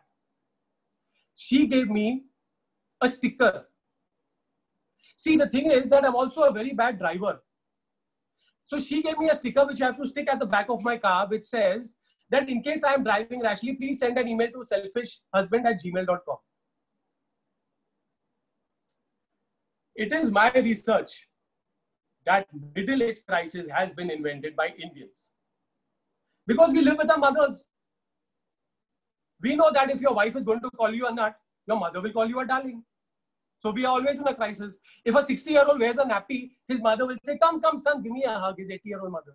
She gave me a sticker. See, the thing is that I'm also a very bad driver. So she gave me a sticker which I have to stick at the back of my car, which says that in case I am driving rashly, please send an email to selfishhusband@gmail.com. It is my research that middle age crisis has been invented by Indians. Because we live with our mothers. We know that if your wife is going to call you a nut, your mother will call you a darling. So we are always in a crisis. If a 60-year-old wears a nappy, his mother will say, come, come, son, give me a hug, his 80-year-old mother.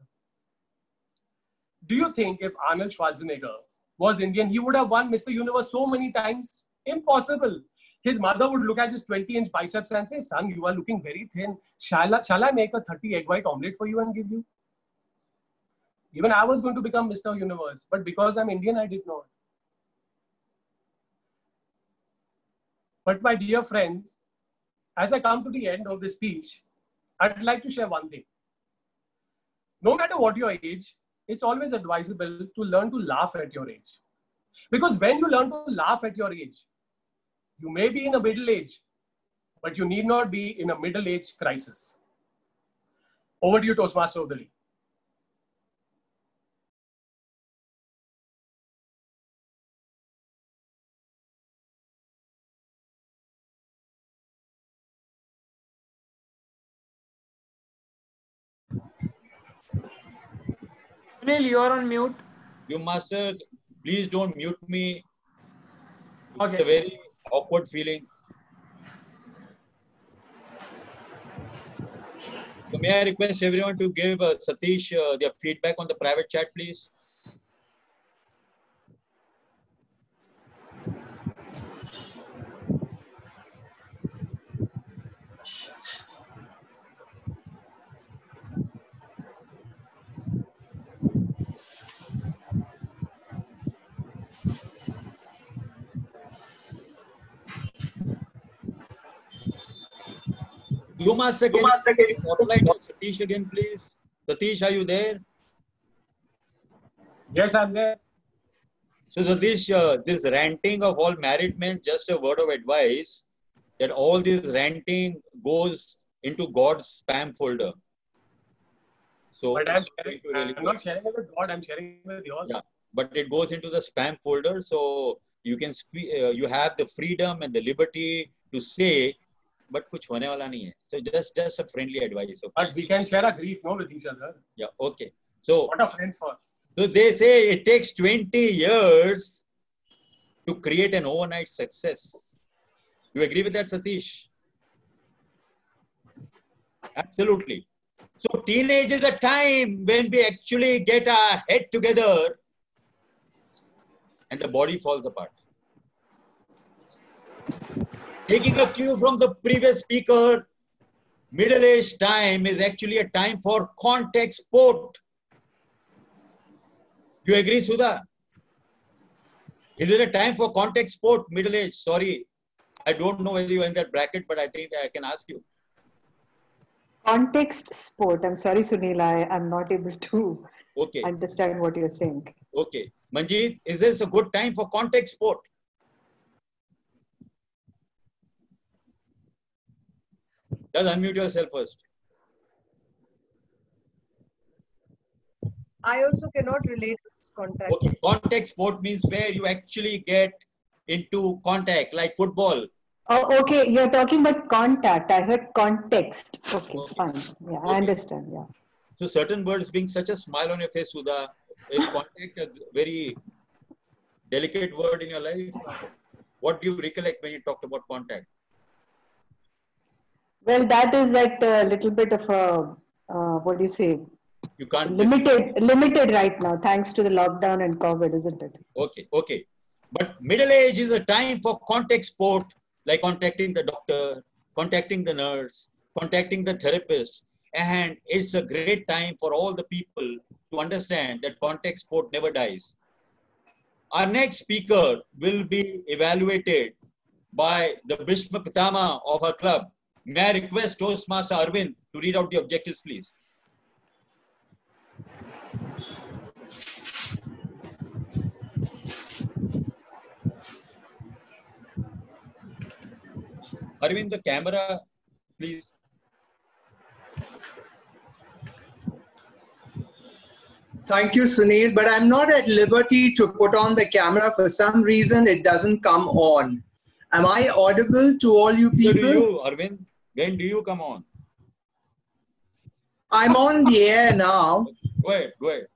Do you think if Arnold Schwarzenegger was Indian, he would have won Mr. Universe so many times? Impossible. His mother would look at his 20-inch biceps and say, son, you are looking very thin. Shall I make a 30 egg white omelette for you and give you? Even I was going to become Mr. Universe, but because I'm Indian, I did not. But my dear friends, as I come to the end of this speech, I'd like to share one thing. No matter what your age, it's always advisable to learn to laugh at your age. Because when you learn to laugh at your age, you may be in a middle age, but you need not be in a middle age crisis. Over to you, Toastmaster of the League. Sunil, you are on mute. You master, please don't mute me. Okay. It's a very awkward feeling. So may I request everyone to give Satish their feedback on the private chat, please? You must again spotlight on Satish again, please. Satish, are you there? Yes, I'm there. So Satish, this ranting of all married men, just a word of advice that all this ranting goes into God's spam folder. So but I'm not sharing it with God, I'm sharing it with you all. Yeah, but it goes into the spam folder. So you can you have the freedom and the liberty to say, but kuch hone wala nahi hai. So just a friendly advice. Okay? But we can share a grief, no, with each other. Yeah, okay. So what are friends for? So they say it takes 20 years to create an overnight success. You agree with that, Satish? Absolutely. So teenage is a time when we actually get our head together and the body falls apart. Taking a cue from the previous speaker, middle-aged time is actually a time for contact sport. Do you agree, Sudha? Is it a time for contact sport, middle-aged? Sorry, I don't know whether you're in that bracket, but I think I can ask you. Context sport. I'm sorry, Sunil, I'm not able to understand what you're saying. Okay. Manjeet, is this a good time for contact sport? Just unmute yourself first. I also cannot relate with this contact. Okay, contact sport means where you actually get into contact, like football. Oh, okay. You're talking about contact. I heard context. Okay, fine. Yeah, I understand. Yeah. So certain words being such a smile on your face, Sudha, is contact a very delicate word in your life? What do you recollect when you talked about contact? Well, that is at a little bit of a, what do you say? You can't limited right now, thanks to the lockdown and COVID, isn't it? Okay, okay. But middle age is a time for contact sport, like contacting the doctor, contacting the nurse, contacting the therapist. And it's a great time for all the people to understand that contact sport never dies. Our next speaker will be evaluated by the Bhishma Pitama of our club. May I request Toastmaster Arvind to read out the objectives, please? Arvind, the camera, please. Thank you, Sunil, but I'm not at liberty to put on the camera. For some reason, it doesn't come on. Am I audible to all you people? So do you, Arvind? When do you come on? I'm on the air now. Go ahead, go ahead.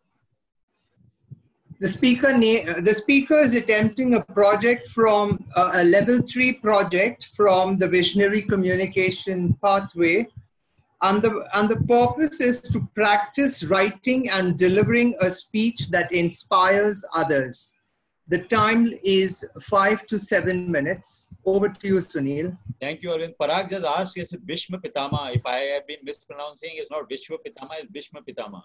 The speaker is attempting a project from a level 3 project from the Visionary Communication Pathway. And the purpose is to practice writing and delivering a speech that inspires others. The time is 5 to 7 minutes. Over to you, Sunil. Thank you, Arvind. Parag just asked, is it Bhishma Pitama? If I have been mispronouncing, it's not Vishwa Pitama, it's Bhishma Pitama.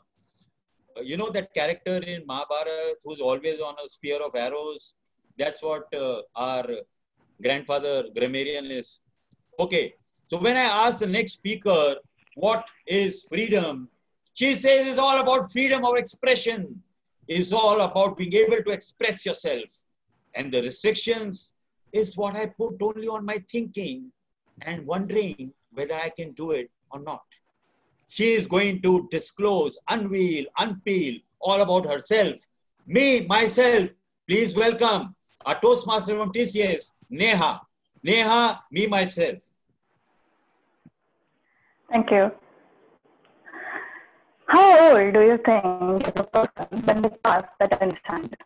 You know that character in Mahabharata who's always on a spear of arrows? That's what our grandfather grammarian is. Okay, so when I ask the next speaker, what is freedom? She says it's all about freedom of expression. It's all about being able to express yourself. And the restrictions is what I put only on my thinking and wondering whether I can do it or not. She is going to disclose, unveil, unpeel all about herself. Me, myself, please welcome our Toastmaster from TCS, Neha. Neha, me, myself. Thank you. How old do you think is a person when they pass the 10th standard?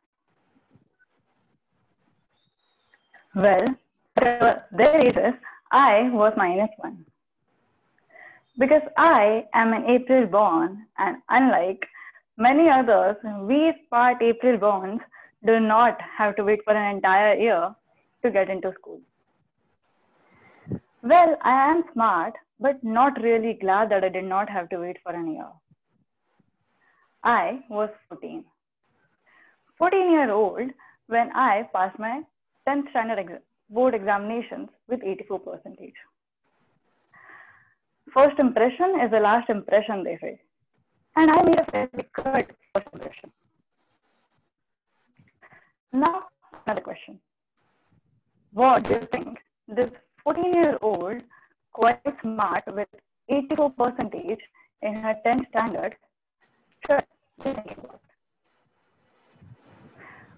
Well, there is I was -1. Because I am an April born, and unlike many others, we smart April borns do not have to wait for an entire year to get into school. Well, I am smart, but not really glad that I did not have to wait for an year. I was 14. 14-year-old when I passed my 10th standard board examinations with 84%. First impression is the last impression, they say. And I made a very good first impression. Now, another question. What do you think this 14-year-old, quite smart with 84% in her 10th standard, should be thinking about?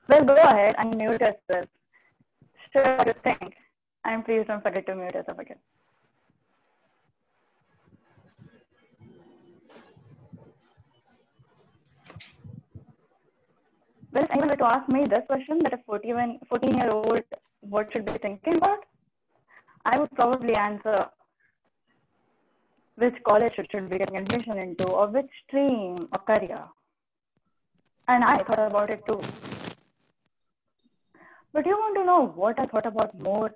Well, go ahead and mute yourself. Share what you think. And please don't forget to mute yourself again. Well, if anyone were to ask me this question, that a 14-year-old, what should be thinking about? I would probably answer which college should be getting admission into, or which stream or career. And I thought about it too. But you want to know what I thought about more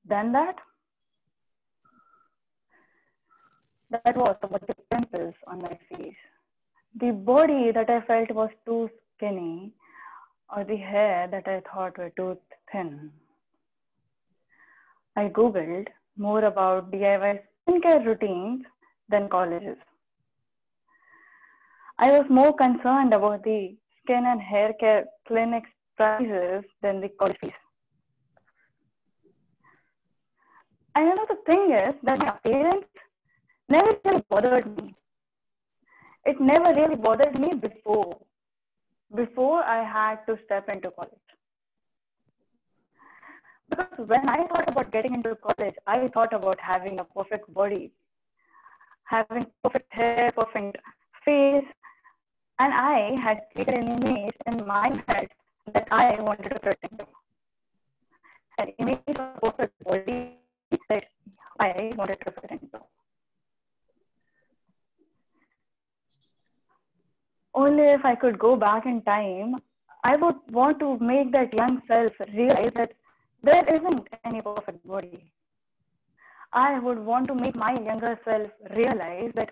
than that? That was about the pimples on my face. The body that I felt was too skinny, or the hair that I thought were too thin. I Googled more about DIY skincare routines than colleges. I was more concerned about the skin and hair care clinics prices than the college fees. And you know, the thing is that my parents never really bothered me. It never really bothered me before I had to step into college. Because when I thought about getting into college, I thought about having a perfect body, having perfect hair, perfect face, and I had created an image in my head that I wanted to protect. An image of perfect body that I wanted to protect. Only if I could go back in time, I would want to make that young self realize that there isn't any perfect body. I would want to make my younger self realize that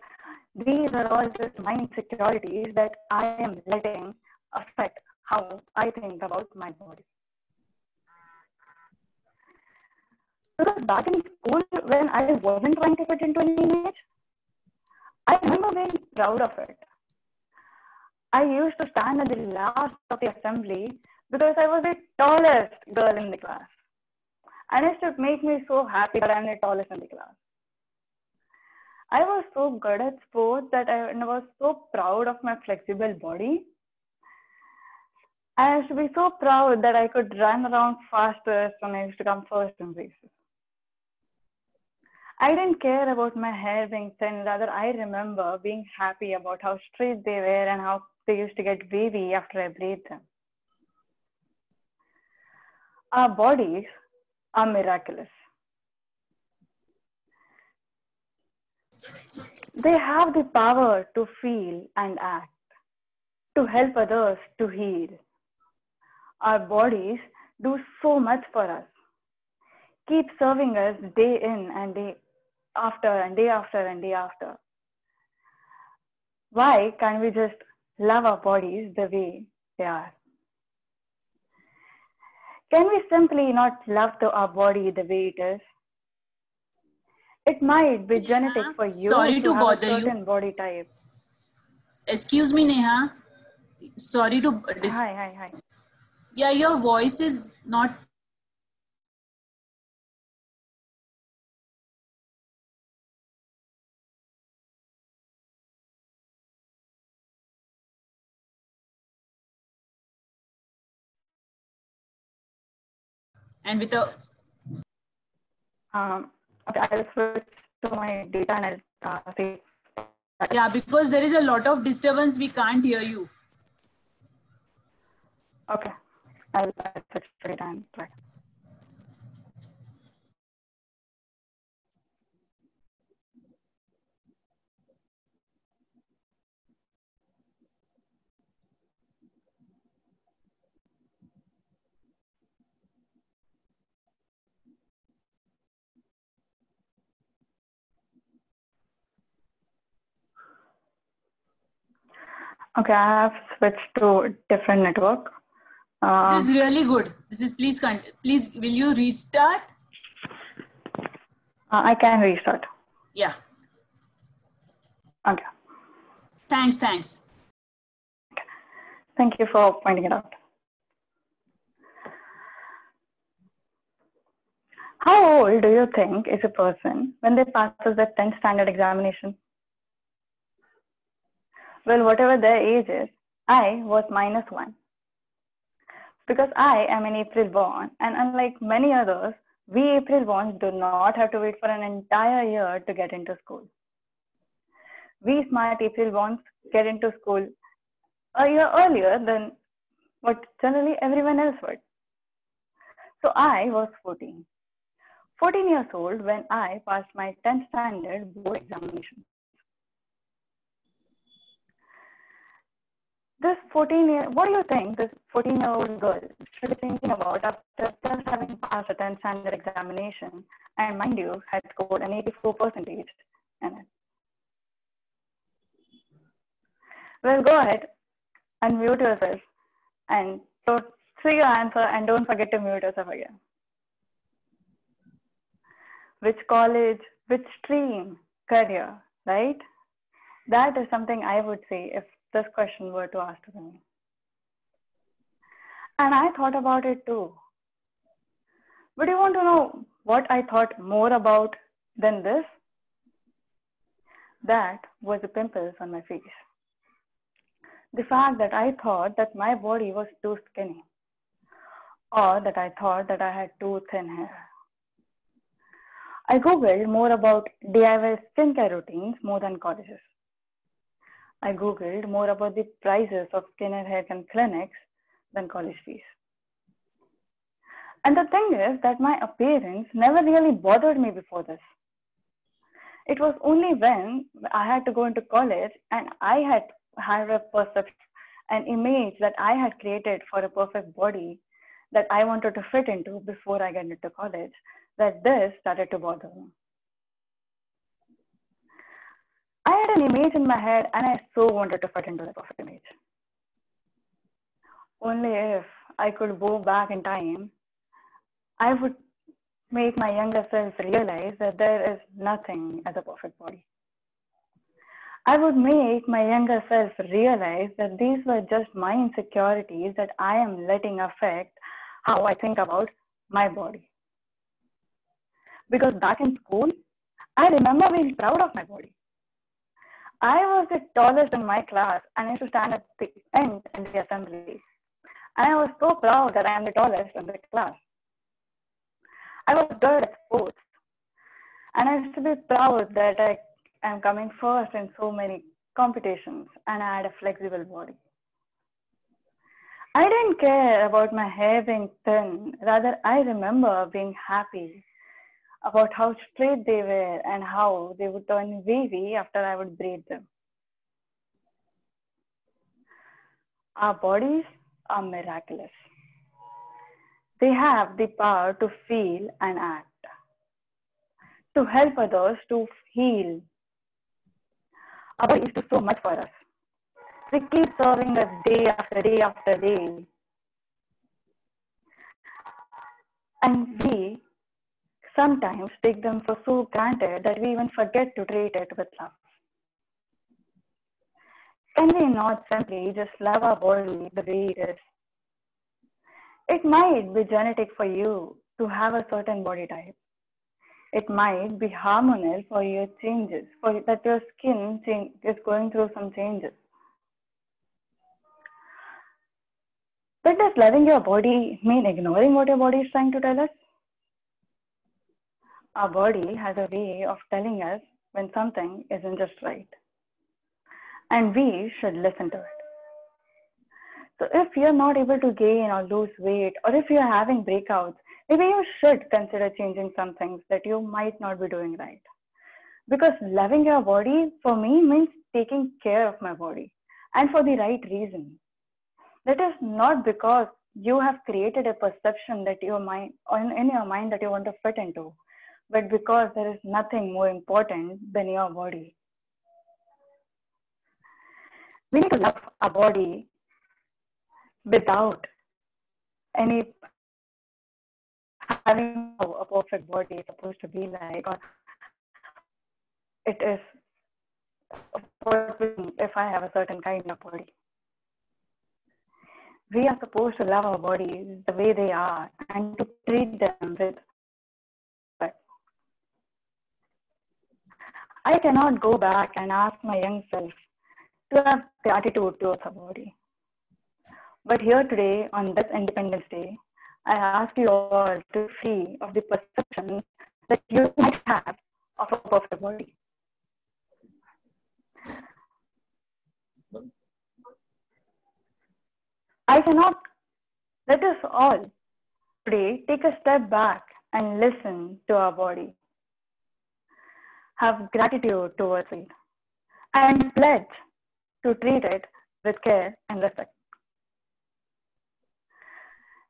these are all just my insecurities that I am letting affect how I think about my body. Because back in school, when I wasn't trying to fit into an image, I remember being proud of it. I used to stand at the last of the assembly because I was the tallest girl in the class. And it used to make me so happy that I'm the tallest in the class. I was so good at sports that I was so proud of my flexible body. I used to be so proud that I could run around fastest when I used to come first in races. I didn't care about my hair being thin. Rather, I remember being happy about how straight they were and how they used to get wavy after I braided them. Our bodies are miraculous. They have the power to feel and act, to help others to heal. Our bodies do so much for us, keep serving us day in and day after and day after and day after. Why can't we just love our bodies the way they are? Can we simply not love our body the way it is? It might be genetic for you sorry to have bother a you. certain body type. Excuse me, Neha. Sorry to Hi. Yeah, your voice is not. And with a Okay, I'll switch to my data and I'll see. yeah, because there is a lot of disturbance, we can't hear you. Okay, I'll switch to data and try. Okay, I have switched to different network. This is really good. This is please will you restart? I can restart. Yeah. Okay. Thanks. Thank you for pointing it out. How old do you think is a person when they pass the 10th standard examination? Well, whatever their age is, I was -1. Because I am an April born, and unlike many others, we April borns do not have to wait for an entire year to get into school. We smart April borns get into school a year earlier than what generally everyone else would. So I was 14 years old when I passed my 10th standard board examination. What do you think this 14-year-old girl should be thinking about after just having passed a 10th standard examination and, mind you, had scored an 84% in it? Well, go ahead, unmute yourself and say your answer and don't forget to mute yourself again. Which college, which stream, career, right? That is something I would say if this question were to ask to me. And I thought about it too. But you want to know what I thought more about than this? That was the pimples on my face. The fact that I thought that my body was too skinny. or that I thought that I had too thin hair. I googled more about DIY skincare routines more than colleges. I googled more about the prices of skin and hair clinics than college fees. And the thing is that my appearance never really bothered me before this. It was only when I had to go into college and I had a perception, an image that I had created for a perfect body that I wanted to fit into before I get into college, that this started to bother me. I had an image in my head and I so wanted to fit into the perfect image. Only if I could go back in time, I would make my younger self realize that there is nothing as a perfect body. I would make my younger self realize that these were just my insecurities that I am letting affect how I think about my body. Because back in school, I remember being proud of my body. I was the tallest in my class and I used to stand at the end in the assembly. And I was so proud that I am the tallest in the class. I was good at sports. And I used to be proud that I am coming first in so many competitions and I had a flexible body. I didn't care about my hair being thin. Rather, I remember being happy about how straight they were and how they would turn wavy after I would braid them. Our bodies are miraculous. They have the power to feel and act, to help others, to heal. Our bodies do so much for us. They keep serving us day after day after day. And we sometimes take them for so granted that we even forget to treat it with love. Can we not simply just love our body the way it is? It might be genetic for you to have a certain body type. It might be hormonal for your changes, for that your skin is going through some changes. But does loving your body mean ignoring what your body is trying to tell us? Our body has a way of telling us when something isn't just right. And we should listen to it. So if you're not able to gain or lose weight, or if you're having breakouts, maybe you should consider changing some things that you might not be doing right. Because loving your body, for me, means taking care of my body, and for the right reason. That is not because you have created a perception that your mind, or in your mind, that you want to fit into, but because there is nothing more important than your body. We need to love our body without any having a perfect body is supposed to be like, or it is if I have a certain kind of body. We are supposed to love our bodies the way they are and to treat them with respect. I cannot go back and ask my young self to have gratitude towards our body. But here today, on this Independence Day, I ask you all to be free of the perception that you might have of a perfect body. I cannot, let us all today take a step back and listen to our body. Have gratitude towards it and pledge to treat it with care and respect.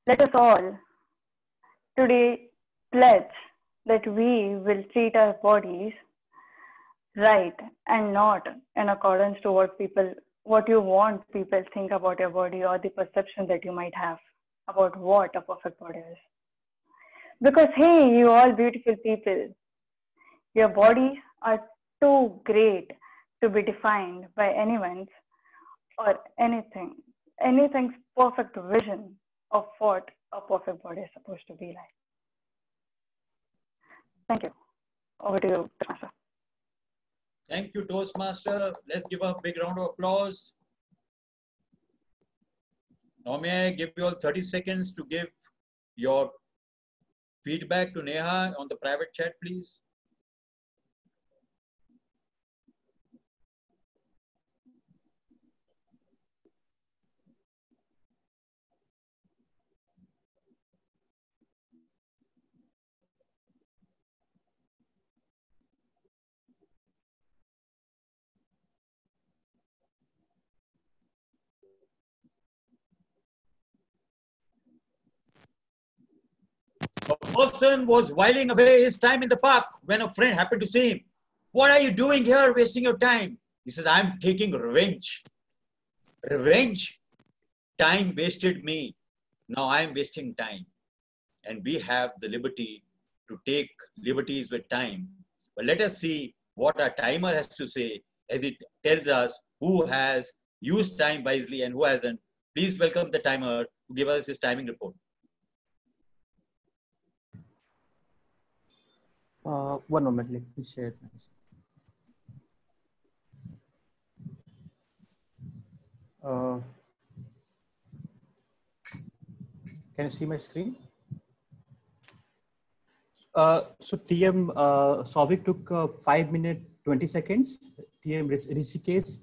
Let us all today pledge that we will treat our bodies right and not in accordance to what you want people think about your body or the perception that you might have about what a perfect body is. Because hey, you all beautiful people, your bodies are too great to be defined by anyone's or anything's perfect vision of what a perfect body is supposed to be like. Thank you. Over to you, Toastmaster. Thank you, Toastmaster. Let's give a big round of applause. Now may I give you all 30 seconds to give your feedback to Neha on the private chat, please. A person was whiling away his time in the park when a friend happened to see him. What are you doing here, wasting your time? He says, I'm taking revenge. Revenge? Time wasted me. Now I'm wasting time. And we have the liberty to take liberties with time. But let us see what our timer has to say as it tells us who has used time wisely and who hasn't. Please welcome the timer to give us his timing report. One moment, let me share it. Can you see my screen? So TM Souvik took 5 minutes 20 seconds. TM Rishikesh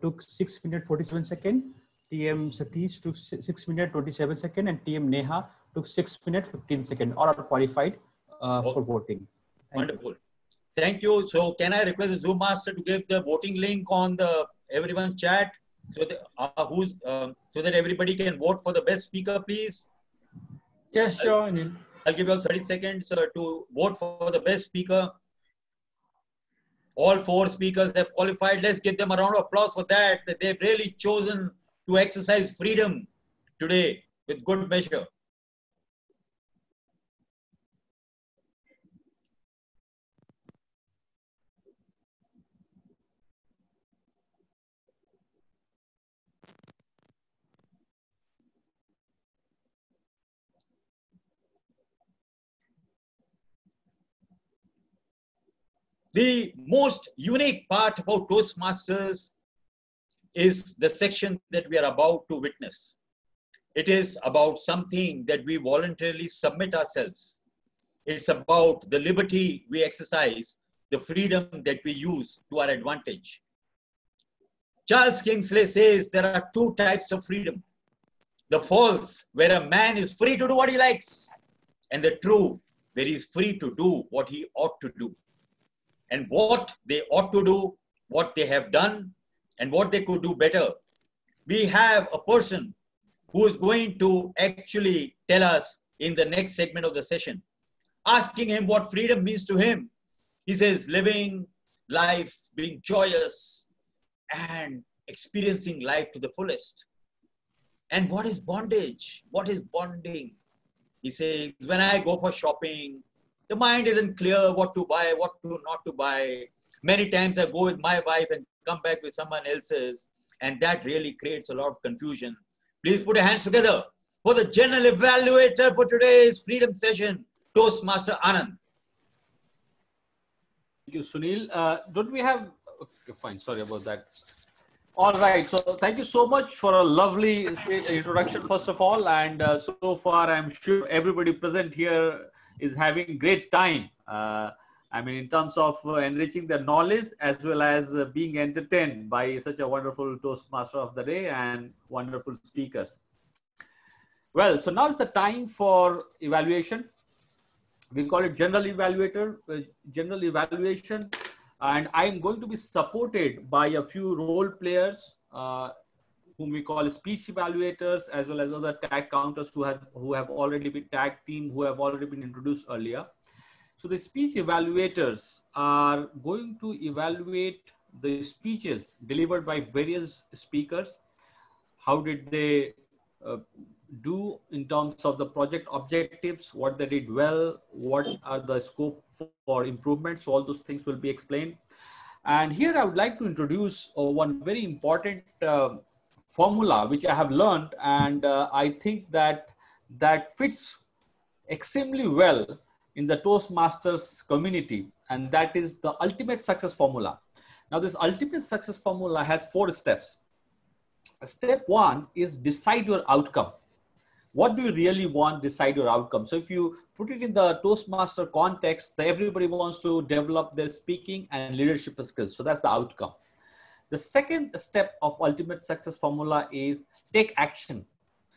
took 6 minutes 47 seconds. TM Satish took 6 minutes 27 seconds, and TM Neha took 6 minutes 15 seconds. All are qualified for voting. Wonderful. Thank you. So can I request the Zoom master to give the voting link on the everyone's chat so that, so that everybody can vote for the best speaker, please? Yes, sure, Anil. I'll give you 30 seconds to vote for the best speaker. All 4 speakers have qualified. Let's give them a round of applause for that they've really chosen to exercise freedom today with good measure. The most unique part about Toastmasters is the section that we are about to witness. It is about something that we voluntarily submit ourselves. It's about the liberty we exercise, the freedom that we use to our advantage. Charles Kingsley says there are 2 types of freedom. The false, where a man is free to do what he likes, and the true, where he is free to do what he ought to do. And what they ought to do, what they have done, and what they could do better. We have a person who is going to actually tell us in the next segment of the session. Asking him what freedom means to him. He says, living life, being joyous, and experiencing life to the fullest. And what is bondage? What is bonding? He says, when I go for shopping, the mind isn't clear what to buy, what to not to buy. Many times I go with my wife and come back with someone else's, and that really creates a lot of confusion. Please put your hands together for the general evaluator for today's freedom session, Toastmaster Anand. Thank you, Sunil. Don't we have, okay, fine, sorry about that. All right, so thank you so much for a lovely introduction, first of all. And so far, I'm sure everybody present here is having great time. I mean, in terms of enriching their knowledge as well as being entertained by such a wonderful Toastmaster of the day and wonderful speakers. Well, so now is the time for evaluation. We call it general evaluation. And I'm going to be supported by a few role players whom we call speech evaluators, as well as other tag counters who have already been tag team, who have already been introduced earlier. So the speech evaluators are going to evaluate the speeches delivered by various speakers. How did they do in terms of the project objectives, what they did well, what are the scope for improvements. So all those things will be explained. And here I would like to introduce one very important formula which I have learned, and I think that fits extremely well in the Toastmasters community, and that is the ultimate success formula. Now this ultimate success formula has 4 steps. Step 1 is decide your outcome. what do you really want, decide your outcome. So if you put it in the Toastmaster context, everybody wants to develop their speaking and leadership skills. So that's the outcome. The second step of ultimate success formula is take action.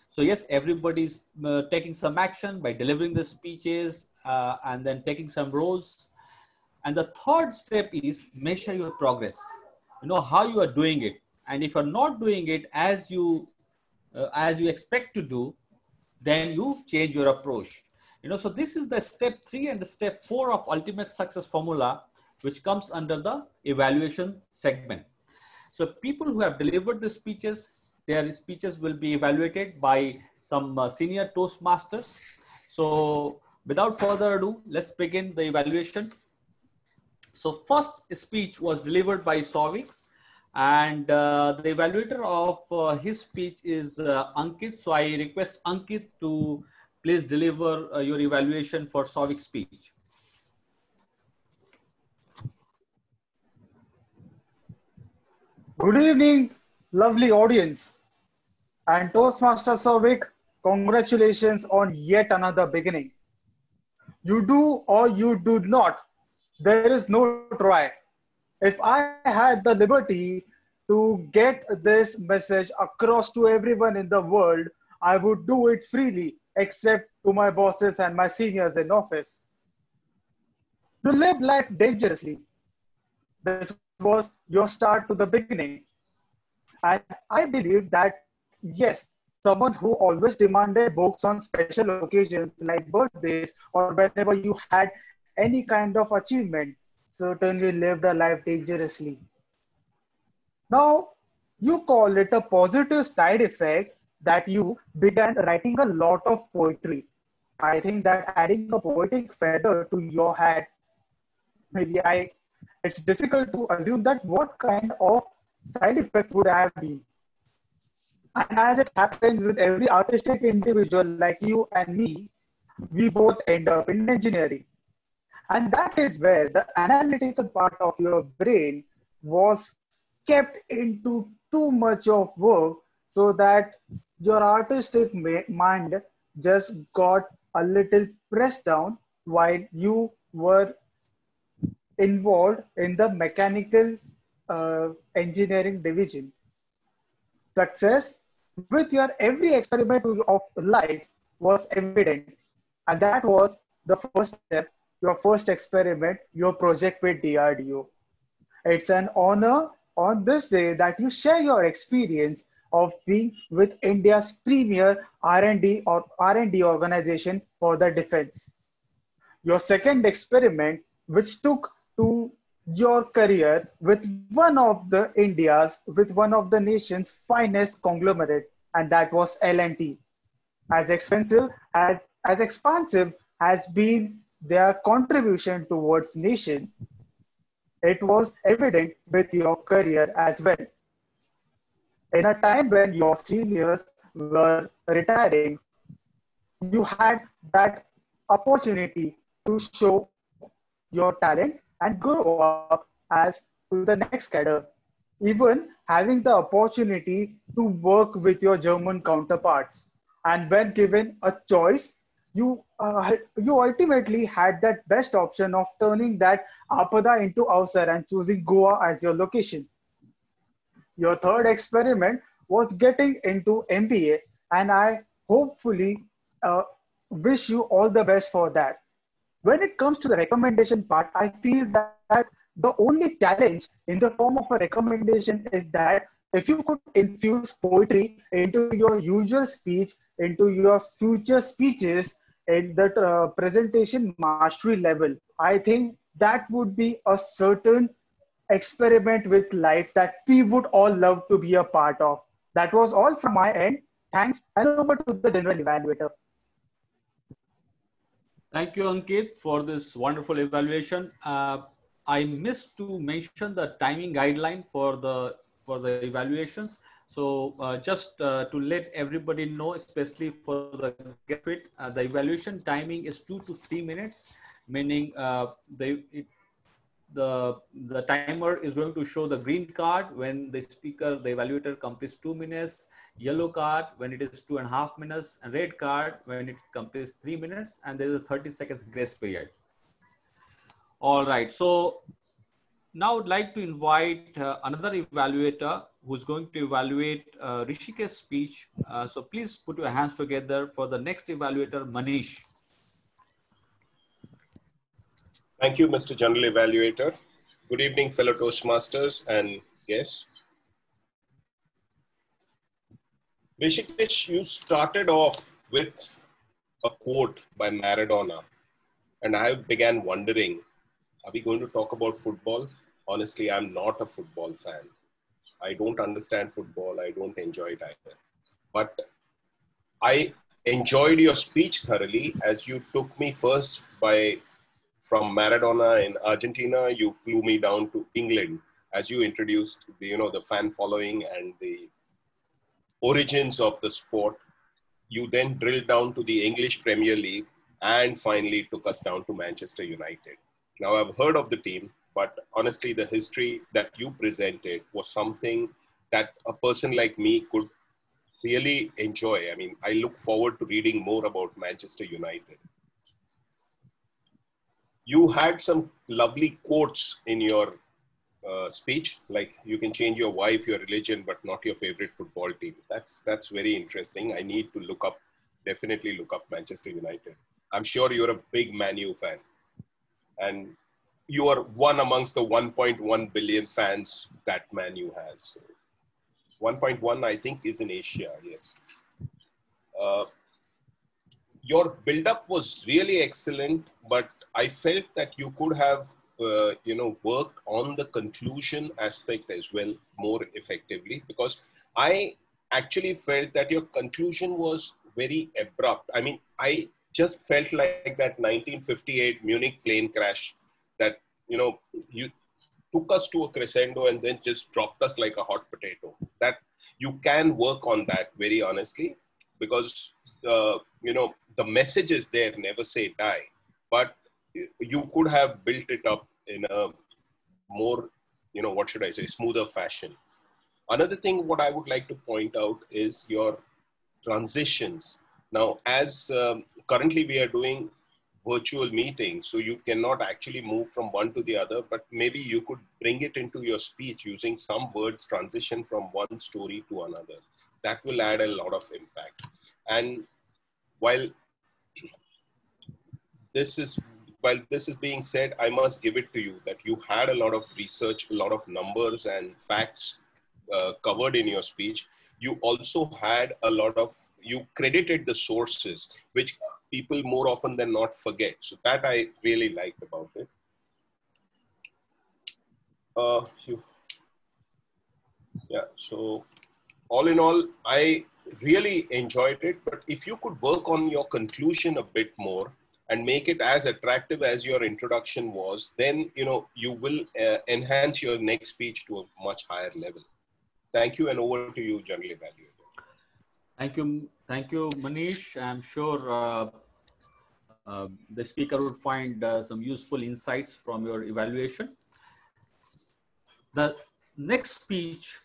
So yes, everybody's taking some action by delivering the speeches and then taking some roles. And the third step is measure your progress. You know how you are doing it. And if you're not doing it as you expect to do, then you change your approach. You know, so this is the step 3 and the step 4 of ultimate success formula, which comes under the evaluation segment. So people who have delivered the speeches, their speeches will be evaluated by some senior Toastmasters. So without further ado, let's begin the evaluation. So first speech was delivered by Souvik, and the evaluator of his speech is Ankit. So I request Ankit to please deliver your evaluation for Souvik's speech. Good evening, lovely audience. And Toastmaster Souvik, congratulations on yet another beginning. You do or you do not, there is no try. If I had the liberty to get this message across to everyone in the world, I would do it freely, except to my bosses and my seniors in office. To live life dangerously. This was your start to the beginning. And I believe that, yes, someone who always demanded books on special occasions like birthdays or whenever you had any kind of achievement certainly lived a life dangerously. Now, you call it a positive side effect that you began writing a lot of poetry. I think that adding a poetic feather to your hat, it's difficult to assume that what kind of side effect would have been. And as it happens with every artistic individual like you and me, we both end up in engineering. And that is where the analytical part of your brain was kept into too much of work, so that your artistic mind just got a little pressed down while you were involved in the mechanical engineering division. Success with your every experiment of life was evident, and that was the first step, your first experiment, your project with DRDO. It's an honor on this day that you share your experience of being with India's premier R&D organization for the defense. Your second experiment, which took to your career with one of the nation's finest conglomerate, and that was L&T. As expansive has been their contribution towards nation, it was evident with your career as well. In a time when your seniors were retiring, you had that opportunity to show your talent and grow up as to the next cadre. Even having the opportunity to work with your German counterparts. And when given a choice, you ultimately had that best option of turning that Apada into Avsar and choosing Goa as your location. Your third experiment was getting into MBA, and I hopefully wish you all the best for that. When it comes to the recommendation part, I feel that the only challenge in the form of a recommendation is that if you could infuse poetry into your usual speech, into your future speeches in the presentation mastery level, I think that would be a certain experiment with life that we would all love to be a part of. That was all from my end. Thanks, and over to the general evaluator. Thank you, Ankit, for this wonderful evaluation. I missed to mention the timing guideline for the evaluations. So just to let everybody know, especially for the get fit, the evaluation timing is 2 to 3 minutes, meaning the timer is going to show the green card when the speaker, the evaluator completes 2 minutes, yellow card when it is 2.5 minutes, and red card when it completes 3 minutes, and there is a 30 seconds grace period. All right, so now I would like to invite another evaluator who's going to evaluate Rishikesh's speech. So please put your hands together for the next evaluator, Manish. Thank you, Mr. General Evaluator. Good evening, fellow Toastmasters and guests. Rishikesh, you started off with a quote by Maradona, and I began wondering, are we going to talk about football? Honestly, I'm not a football fan. I don't understand football. I don't enjoy it either. But I enjoyed your speech thoroughly as you took me first from Maradona in Argentina. You flew me down to England as you introduced the fan following and the origins of the sport. You then drilled down to the English Premier League and finally took us down to Manchester United. Now, I've heard of the team, but honestly, the history that you presented was something that a person like me could really enjoy. I mean, I look forward to reading more about Manchester United. You had some lovely quotes in your speech, like you can change your wife, your religion, but not your favorite football team. That's very interesting. I need to definitely look up Manchester United. I'm sure you're a big Man U fan. And you are one amongst the 1.1 billion fans that Man U has. So 1.1, I think, is in Asia, yes. Your build-up was really excellent, but I felt that you could have, worked on the conclusion aspect as well more effectively, because I actually felt that your conclusion was very abrupt. I mean, I just felt like that 1958 Munich plane crash that, you took us to a crescendo and then just dropped us like a hot potato. That you can work on that very honestly, because, the message is there, never say die, but you could have built it up in a more, smoother fashion. Another thing, what I would like to point out is your transitions. Now, as currently we are doing virtual meetings, so you cannot actually move from one to the other, but maybe you could bring it into your speech using some words, transition from one story to another. That will add a lot of impact. And while this is being said, I must give it to you that you had a lot of research, a lot of numbers and facts covered in your speech. You also had you credited the sources, which people more often than not forget. So that I really liked about it. So all in all, I really enjoyed it, but if you could work on your conclusion a bit more and make it as attractive as your introduction was, then, you will enhance your next speech to a much higher level. Thank you, and over to you, General Evaluator. Thank you, Manish. I'm sure the speaker would find some useful insights from your evaluation. The next speech,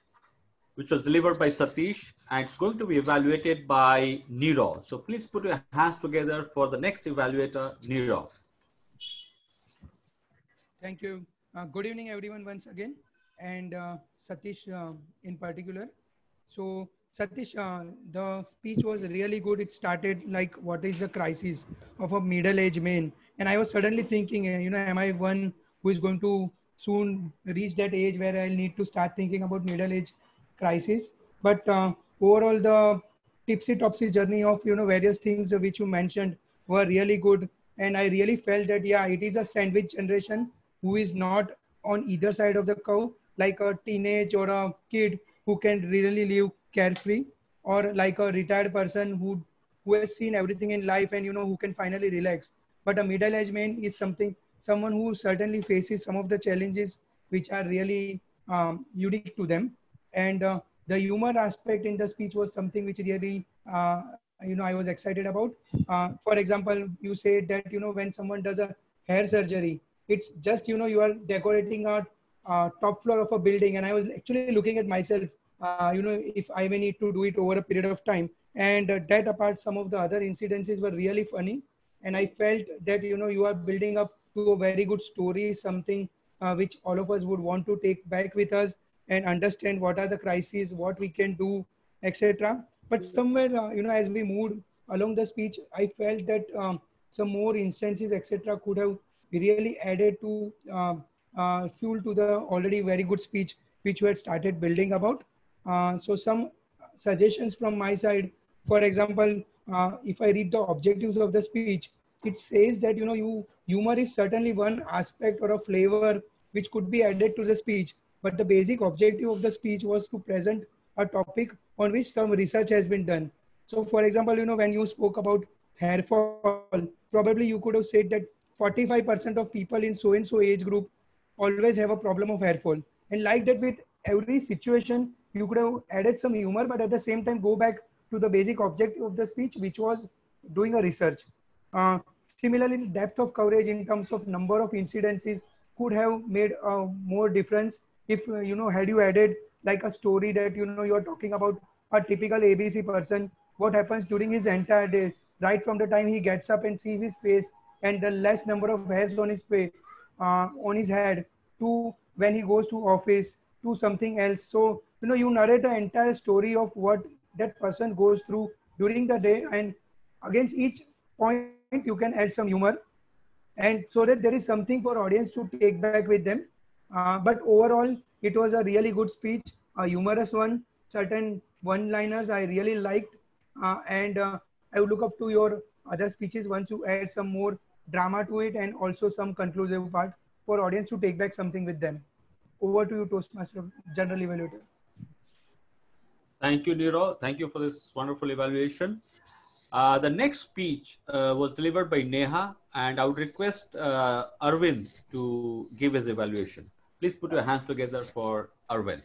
which was delivered by Satish, and it's going to be evaluated by Nirav. So please put your hands together for the next evaluator, Nirav. Thank you. Good evening, everyone, once again, and Satish in particular. So Satish, the speech was really good. It started like, what is the crisis of a middle-aged man? And I was suddenly thinking, am I one who is going to soon reach that age where I'll need to start thinking about middle-age crisis? But overall, the tipsy-topsy journey of, various things which you mentioned were really good. And I really felt that, yeah, it is a sandwich generation who is not on either side of the curve, like a teenage or a kid who can really live carefree, or like a retired person who has seen everything in life and, who can finally relax. But a middle-aged man is someone who certainly faces some of the challenges which are really unique to them. And the humor aspect in the speech was something which really, I was excited about. For example, you said that, when someone does a hair surgery, it's just, you know, you are decorating a top floor of a building. And I was actually looking at myself, you know, if I may need to do it over a period of time. And that apart, some of the other incidences were really funny. And I felt that, you know, you are building up to a very good story, something which all of us would want to take back with us and understand what are the crises, what we can do, etc. But somewhere, you know, as we moved along the speech, I felt that some more instances, etc., could have really added to fuel to the already very good speech which we had started building about. So some suggestions from my side. For example, if I read the objectives of the speech, it says that, you know, humor is certainly one aspect or a flavor which could be added to the speech. But the basic objective of the speech was to present a topic on which some research has been done. So for example, you know, when you spoke about hair fall, probably you could have said that 45% of people in so-and-so age group always have a problem of hair fall. And like that, with every situation, you could have added some humor, but at the same time go back to the basic objective of the speech, which was doing a research. Similarly, the depth of coverage in terms of number of incidences could have made more difference if, you know, had you added like a story that, you know, you're talking about a typical ABC person, what happens during his entire day, right from the time he gets up and sees his face and the less number of hairs on his face, on his head, to when he goes to office, to something else. So, you know, you narrate the entire story of what that person goes through during the day, and against each point you can add some humor, and so that there is something for audience to take back with them. But overall, it was a really good speech, a humorous one. Certain one-liners I really liked, and I would look up to your other speeches once you add some more drama to it and also some conclusive part for audience to take back something with them. Over to you, Toastmaster General Evaluator. Thank you, Niro. Thank you for this wonderful evaluation. The next speech was delivered by Neha, and I would request Arvind to give his evaluation. Please put your hands together for Arvind.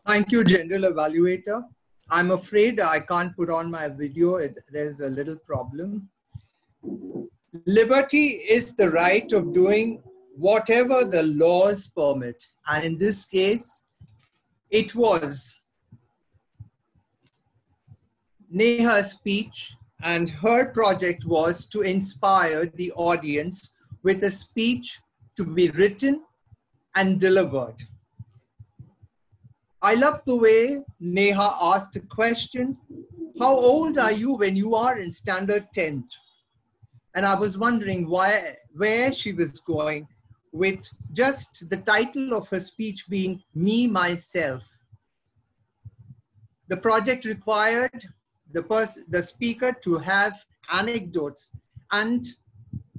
Thank you, General Evaluator. I'm afraid I can't put on my video. There's a little problem. Liberty is the right of doing whatever the laws permit. And in this case, it was Neha's speech, and her project was to inspire the audience with a speech to be written and delivered. I love the way Neha asked a question, how old are you when you are in standard 10th? And I was wondering where she was going with just the title of her speech being Me, Myself. The project required the speaker to have anecdotes, and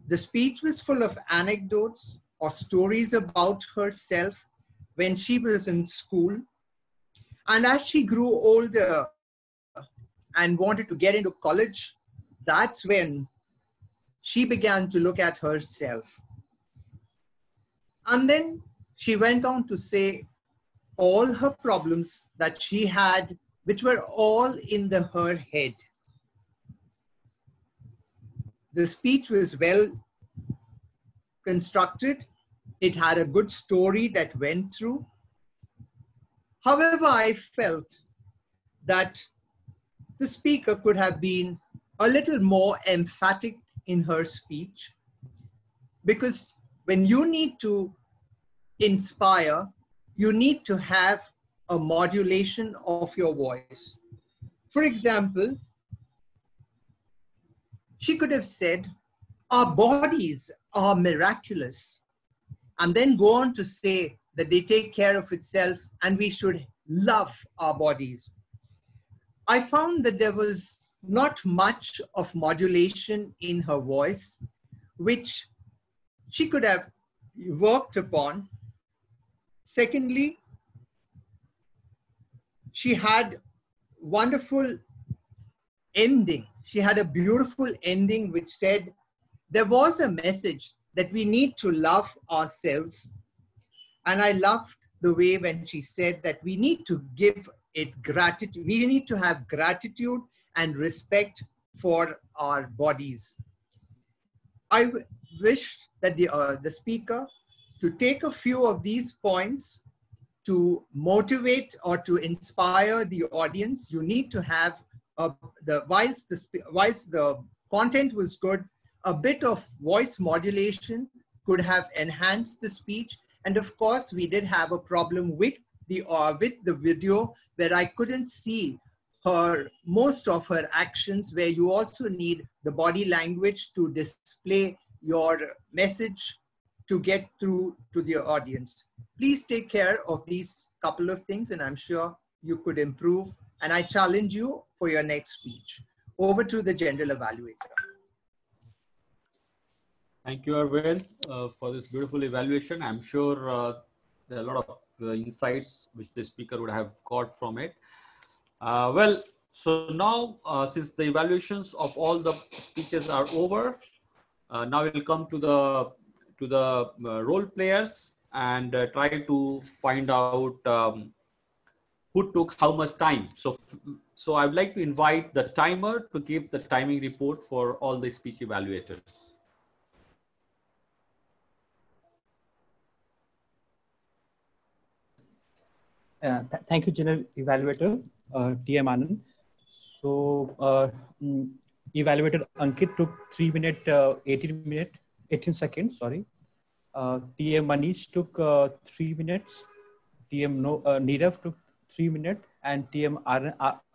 the speech was full of anecdotes or stories about herself when she was in school. And as she grew older and wanted to get into college, that's when she began to look at herself. And then she went on to say all her problems that she had, which were all in her head. The speech was well constructed. It had a good story that went through. However, I felt that the speaker could have been a little more emphatic in her speech, because when you need to inspire, you need to have a modulation of your voice. For example, she could have said, our bodies are miraculous, and then go on to say that they take care of itself and we should love our bodies. I found that there was not much of modulation in her voice, which she could have worked upon. Secondly, she had wonderful ending. She had a beautiful ending which said there was a message that we need to love ourselves. And I loved the way when she said that we need to give it gratitude. We need to have gratitude and respect for our bodies. I wish that the speaker to take a few of these points to motivate or to inspire the audience. You need to have whilst the content was good, a bit of voice modulation could have enhanced the speech. And of course, we did have a problem with the video where I couldn't see most of her actions, where you also need the body language to display your message to get through to the audience. Please take care of these couple of things, and I'm sure you could improve. And I challenge you for your next speech. Over to the general evaluator. Thank you, Arvind, for this beautiful evaluation. I'm sure there are a lot of insights which the speaker would have got from it. Well, so now since the evaluations of all the speeches are over, now we'll come to the role players and try to find out who took how much time. So I would like to invite the timer to give the timing report for all the speech evaluators. Thank you, General Evaluator, TM Anand. So, Evaluator Ankit took 3 minutes, 18 seconds, sorry. TM Manish took 3 minutes. TM Nirav took 3 minutes. And TM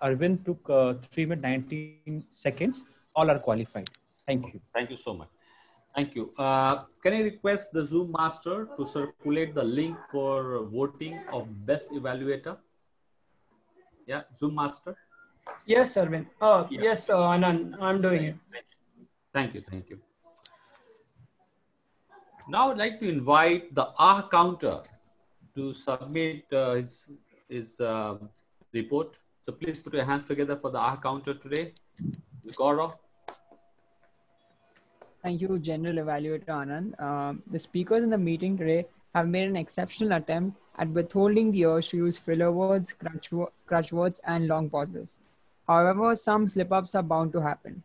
Arvind took 3 minutes, 19 seconds. All are qualified. Thank you. Thank you so much. Thank you. Can I request the Zoom master to circulate the link for voting of best evaluator? Yeah, Zoom master. Yes, Arvind. Yes, Anand, I'm doing it. Thank you. Thank you. Now I'd like to invite the AH counter to submit his report. So please put your hands together for the AH counter today. Gaurav. Thank you, General Evaluator Anand. The speakers in the meeting today have made an exceptional attempt at withholding the urge to use filler words, crutch words, and long pauses. However, some slip-ups are bound to happen.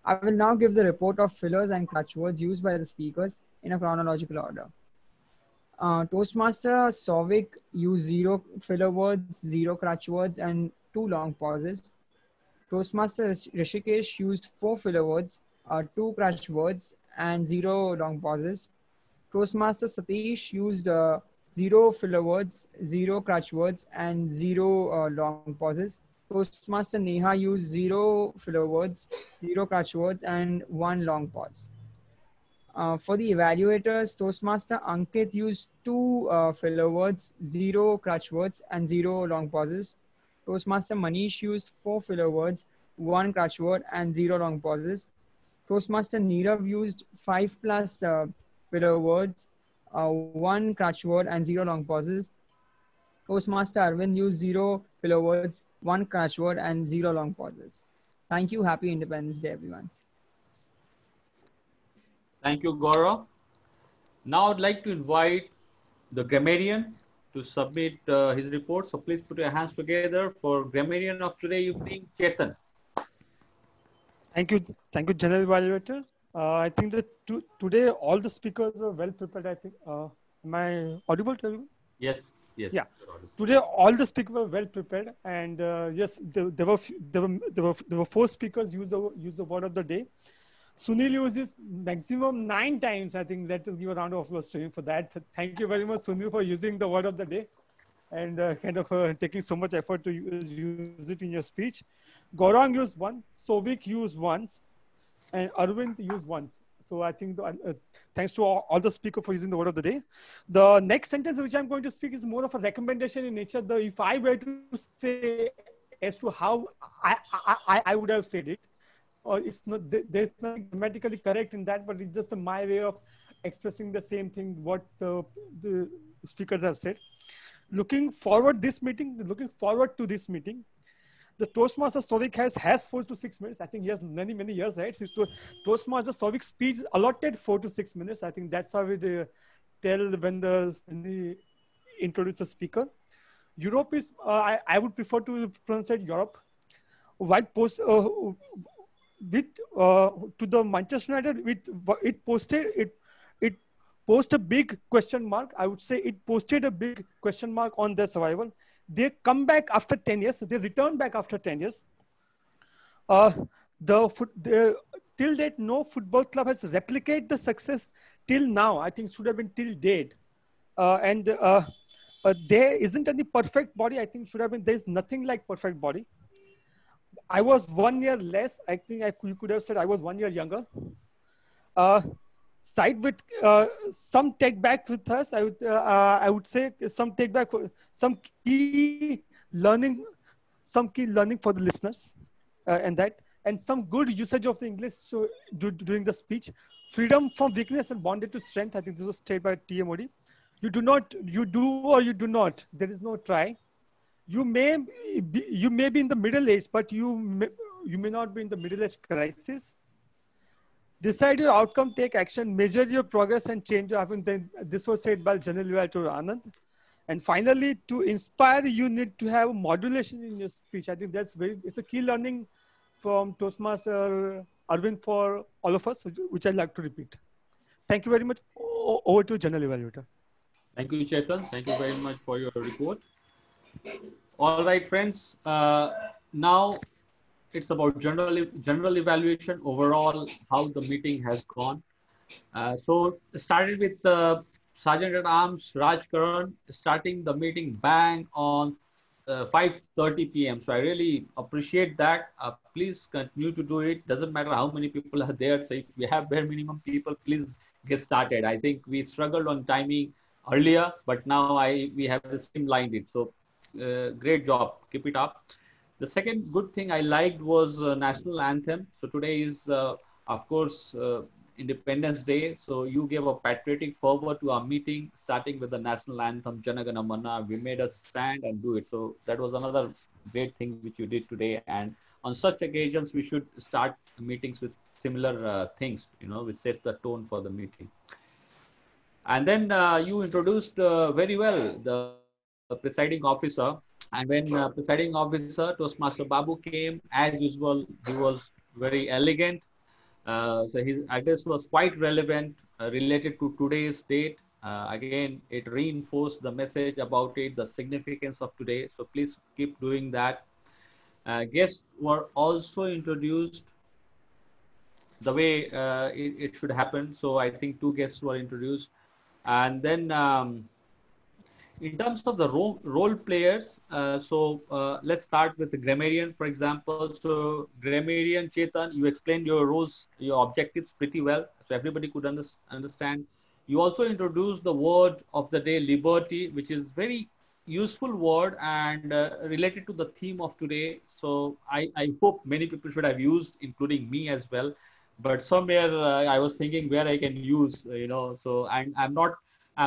I will now give the report of fillers and crutch words used by the speakers in a chronological order. Toastmaster Souvik used 0 filler words, 0 crutch words, and 2 long pauses. Toastmaster Rishikesh used 4 filler words, 2 crutch words, and 0 long pauses. Toastmaster Satish used 0 filler words, 0 crutch words, and 0 long pauses. Toastmaster Neha used 0 filler words, 0 crutch words, and 1 long pause. For the evaluators, Toastmaster Ankit used 2 filler words, 0 crutch words, and 0 long pauses. Toastmaster Manish used 4 filler words, 1 crutch word, and 0 long pauses. Toastmaster Nirav used 5+ filler words, 1 crutch word, and 0 long pauses. Toastmaster Arvind used 0 filler words, 1 crutch word, and 0 long pauses. Thank you. Happy Independence Day, everyone. Thank you, Gaurav. Now I'd like to invite the grammarian to submit his report. So please put your hands together for grammarian of today evening, Chetan. Thank you, General Evaluator. I think that today all the speakers were well prepared. I think. Am I audible to everyone? Yes. Yes. Yeah. Today all the speakers were well prepared, and yes, there were 4 speakers use the word of the day. Sunil uses maximum 9 times. I think let us give a round of applause to him for that. Thank you very much, Sunil, for using the word of the day and kind of taking so much effort to use it in your speech. Gaurang used 1, Souvik used once, and Arvind used once. So I think thanks to all the speakers for using the word of the day. The next sentence which I'm going to speak is more of a recommendation in nature. If I were to say as to how I would have said it, or it's not, there's nothing grammatically correct in that, but it's just my way of expressing the same thing what the speakers have said. Looking forward to this meeting, the Toastmaster Souvik has 4 to 6 minutes. I think he has many years, right? So Toastmaster Souvik's speech allotted 4 to 6 minutes. I think that's how we tell when they introduce a speaker. Europe is, I would prefer to pronounce it Europe. While with to the Manchester United, it posted a big question mark. I would say it posted a big question mark on their survival. They come back after 10 years. They return back after 10 years. Till date, no football club has replicated the success till now. I think should have been till date. There isn't any perfect body. I think should have been. There's nothing like perfect body. I was 1 year less. I think you could have said I was 1 year younger. Side with some take back with us. I would say some take back, some key learning for the listeners, and some good usage of the English during the speech. Freedom from weakness and bonded to strength. I think this was stated by TMOD. You do or you do not. There is no try. You may be in the middle age, but you may not be in the middle age crisis. Decide your outcome, take action, measure your progress, and change your happen. Then this was said by General Vivator Anand. And finally, to inspire, you need to have modulation in your speech. I think it's a key learning from Toastmaster Arvind for all of us, which I'd like to repeat. Thank you very much. Over to General Evaluator. Thank you, Chetan. Thank you very much for your report. All right, friends. Now it's about general evaluation overall, how the meeting has gone. So started with Sergeant at Arms Raj Karan starting the meeting bang on 5:30 p.m. So I really appreciate that. Please continue to do it. Doesn't matter how many people are there. So if we have bare minimum people, please get started. I think we struggled on timing earlier, but now we have streamlined it. So great job. Keep it up. The second good thing I liked was national anthem. So today is, of course, Independence Day. So you gave a patriotic fervor to our meeting, starting with the national anthem, Jana Gana Mana. We made us stand and do it. So that was another great thing which you did today. And on such occasions, we should start meetings with similar things, which sets the tone for the meeting. And then you introduced very well the presiding officer. And when presiding officer Toastmaster Babu came, as usual, he was very elegant. So his address was quite relevant, related to today's date. Again, it reinforced the message about it, the significance of today. So please keep doing that. Guests were also introduced the way it should happen. So I think 2 guests were introduced. And then in terms of the role players, let's start with the grammarian, for example. So grammarian, Chetan, you explained your roles, your objectives pretty well. So everybody could understand. You also introduced the word of the day, liberty, which is very useful word and related to the theme of today. So I hope many people should have used, including me as well. But somewhere I was thinking where I can use, so I'm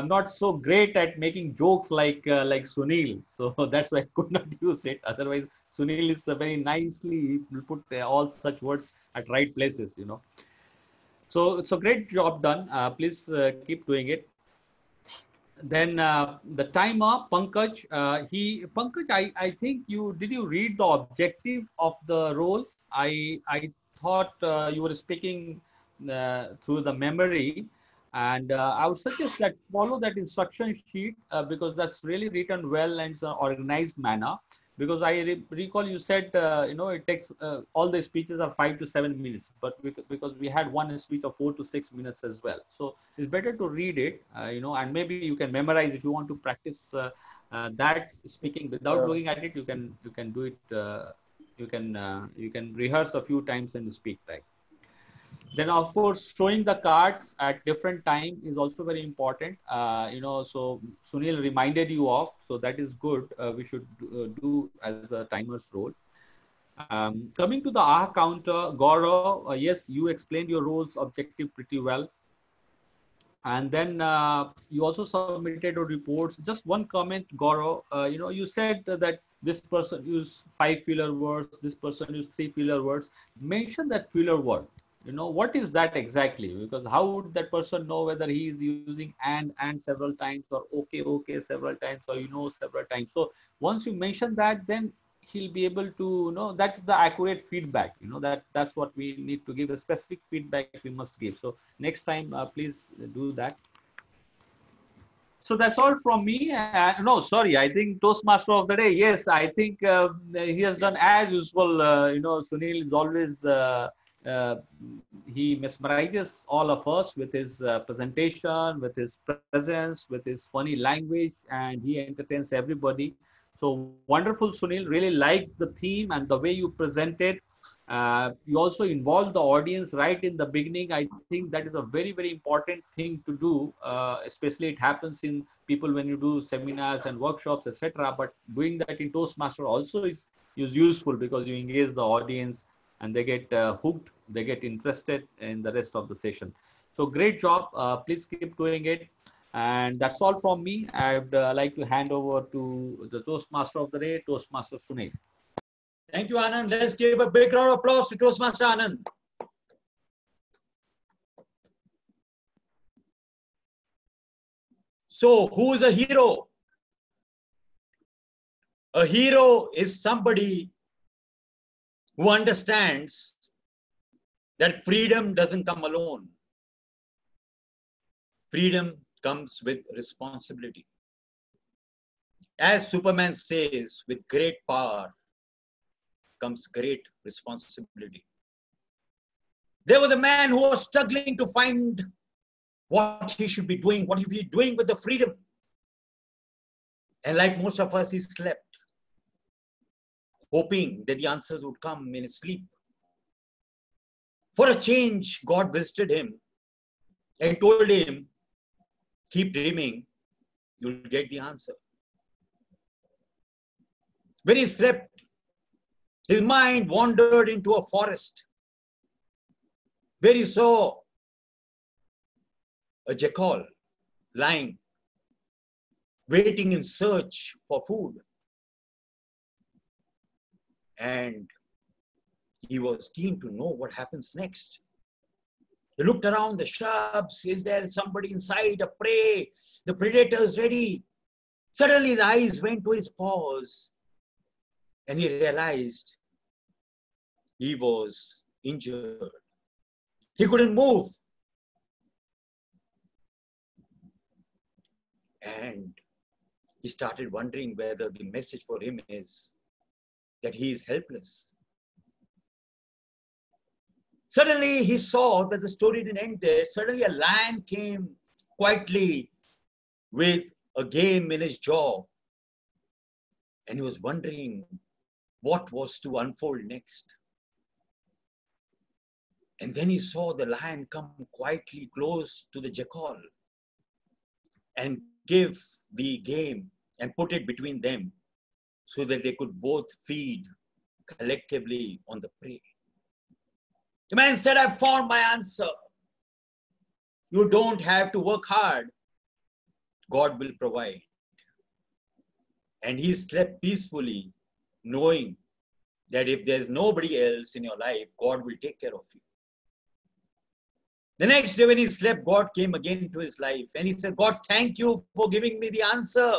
not so great at making jokes like Sunil. So that's why I could not use it. Otherwise, Sunil is very nicely put all such words at right places, So it's a great job done. Please keep doing it. Then the timer, Pankaj, I think did you read the objective of the role? I thought you were speaking through the memory. And I would suggest that follow that instruction sheet because that's really written well and it's an organized manner. Because I recall you said, it takes all the speeches are 5 to 7 minutes, but because we had one speech of 4 to 6 minutes as well. So it's better to read it, and maybe you can memorize if you want to practice that speaking without looking at it. You can do it. You can rehearse a few times and speak right. Then, of course, showing the cards at different time is also very important. So Sunil reminded you of, so that is good. We should do as a timer's role. Coming to the AHA counter, Gaurav, yes, you explained your roles objective pretty well. And then you also submitted your reports. Just one comment, Gaurav, you said that this person used 5 filler words, this person used 3 filler words. Mention that filler word. What is that exactly? Because how would that person know whether he is using and several times or okay several times or several times? So once you mention that, then he'll be able to, that's the accurate feedback, that's what we need to give, a specific feedback we must give. So next time, please do that. So that's all from me. No, sorry, I think Toastmaster of the day. Yes, I think he has done as usual. Sunil is always, he mesmerizes all of us with his presentation, with his presence, with his funny language, and he entertains everybody. So wonderful, Sunil. Really like the theme and the way you presented. You also involve the audience right in the beginning. I think that is a very, very important thing to do. Especially it happens in people when you do seminars and workshops, etc. But doing that in Toastmaster also is useful because you engage the audience and they get hooked, they get interested in the rest of the session. So great job. Please keep doing it. And that's all from me. I'd like to hand over to the Toastmaster of the day, Toastmaster Sunil. Thank you, Anand. Let's give a big round of applause to Toastmaster Anand. So, who is a hero? A hero is somebody who understands that freedom doesn't come alone. Freedom comes with responsibility. As Superman says, with great power comes great responsibility. There was a man who was struggling to find what he should be doing, what he should be doing with the freedom. And like most of us, he slept, hoping that the answers would come in his sleep. For a change, God visited him and told him, keep dreaming, you'll get the answer. When he slept, his mind wandered into a forest where he saw a jackal lying, waiting in search for food. And he was keen to know what happens next. He looked around the shrubs. Is there somebody inside, a prey? The predator is ready. Suddenly his eyes went to his paws and he realized he was injured. He couldn't move. And he started wondering whether the message for him is that he is helpless. Suddenly he saw that the story didn't end there. Suddenly a lion came quietly with a game in his jaw. And he was wondering what was to unfold next. And then he saw the lion come quietly close to the jackal and give the game and put it between them so that they could both feed collectively on the prey. The man said, I found my answer. You don't have to work hard. God will provide. And he slept peacefully, knowing that if there's nobody else in your life, God will take care of you. The next day when he slept, God came again into his life and he said, God, thank you for giving me the answer.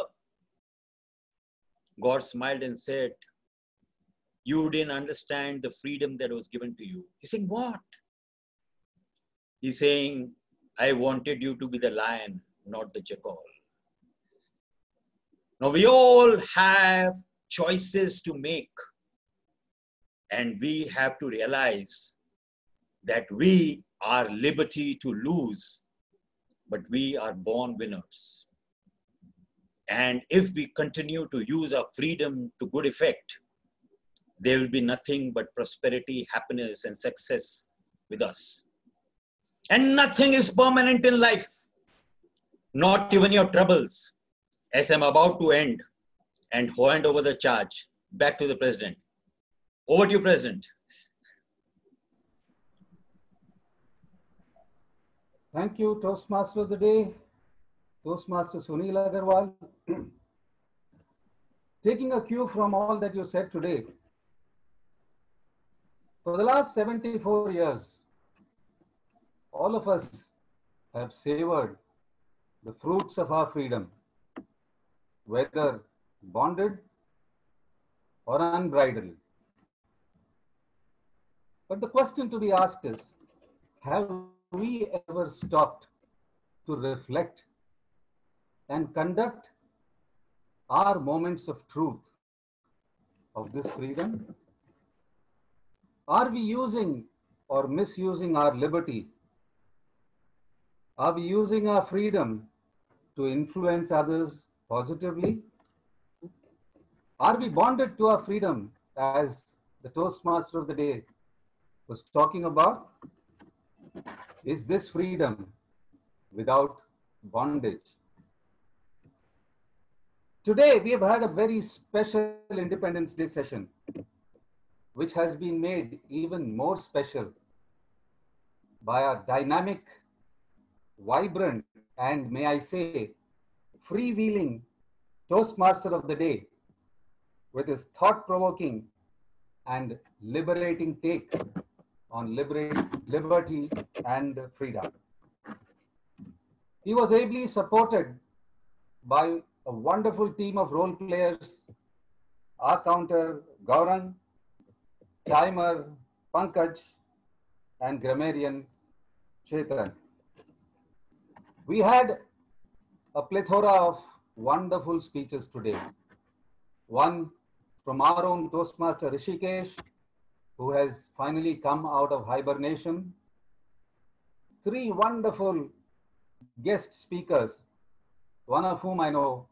God smiled and said, you didn't understand the freedom that was given to you. He's saying, what? He's saying, I wanted you to be the lion, not the jackal. Now we all have choices to make. And we have to realize that we are liberty to lose, but we are born winners. And if we continue to use our freedom to good effect, there will be nothing but prosperity, happiness, and success with us. And nothing is permanent in life, not even your troubles. As I'm about to end and hand over the charge back to the President. Over to you, President. Thank you, Toastmaster of the Day, Toastmaster Sunil Agarwal. Taking a cue from all that you said today, for the last 74 years, all of us have savored the fruits of our freedom, whether bonded or unbridled. But the question to be asked is, have we ever stopped to reflect and conduct our moments of truth of this freedom? Are we using or misusing our liberty? Are we using our freedom to influence others positively? Are we bonded to our freedom, as the Toastmaster of the day was talking about? Is this freedom without bondage? Today, we have had a very special Independence Day session, which has been made even more special by our dynamic, vibrant, and may I say, freewheeling Toastmaster of the day, with his thought-provoking and liberating take on liberty and freedom. He was ably supported by a wonderful team of role players, our counter Gaurang, timer Pankaj, and grammarian Chetan. We had a plethora of wonderful speeches today. One from our own Toastmaster Rishikesh, who has finally come out of hibernation. Three wonderful guest speakers, one of whom I know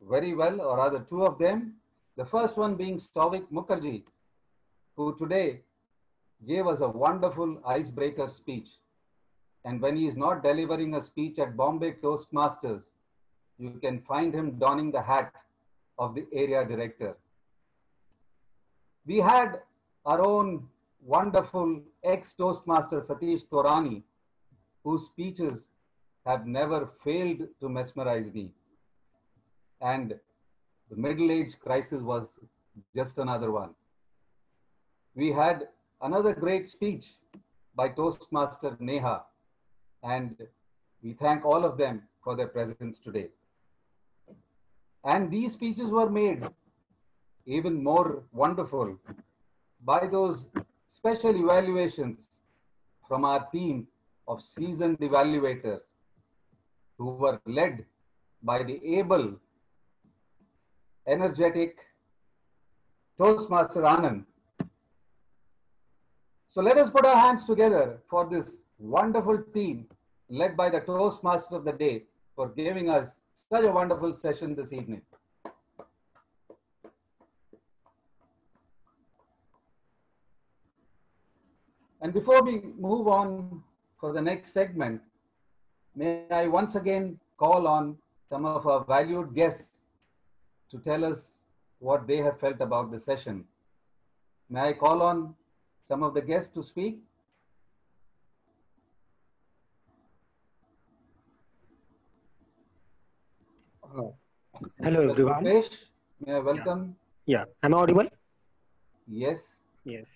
very well, or rather two of them. The first one being Souvik Mukherjee, who today gave us a wonderful icebreaker speech. And when he is not delivering a speech at Bombay Toastmasters, you can find him donning the hat of the area director. We had our own wonderful ex-Toastmaster Satish Torani, whose speeches have never failed to mesmerize me. And the middle age crisis was just another one. We had another great speech by Toastmaster Neha, and we thank all of them for their presence today. And these speeches were made even more wonderful by those special evaluations from our team of seasoned evaluators, who were led by the able, energetic Toastmaster Anand. So let us put our hands together for this wonderful team led by the Toastmaster of the day for giving us such a wonderful session this evening. And before we move on for the next segment, may I once again call on some of our valued guests to tell us what they have felt about the session. May I call on some of the guests to speak? Hello, everyone. Rupesh, may I welcome? Yeah, am I audible? Yes. Yes.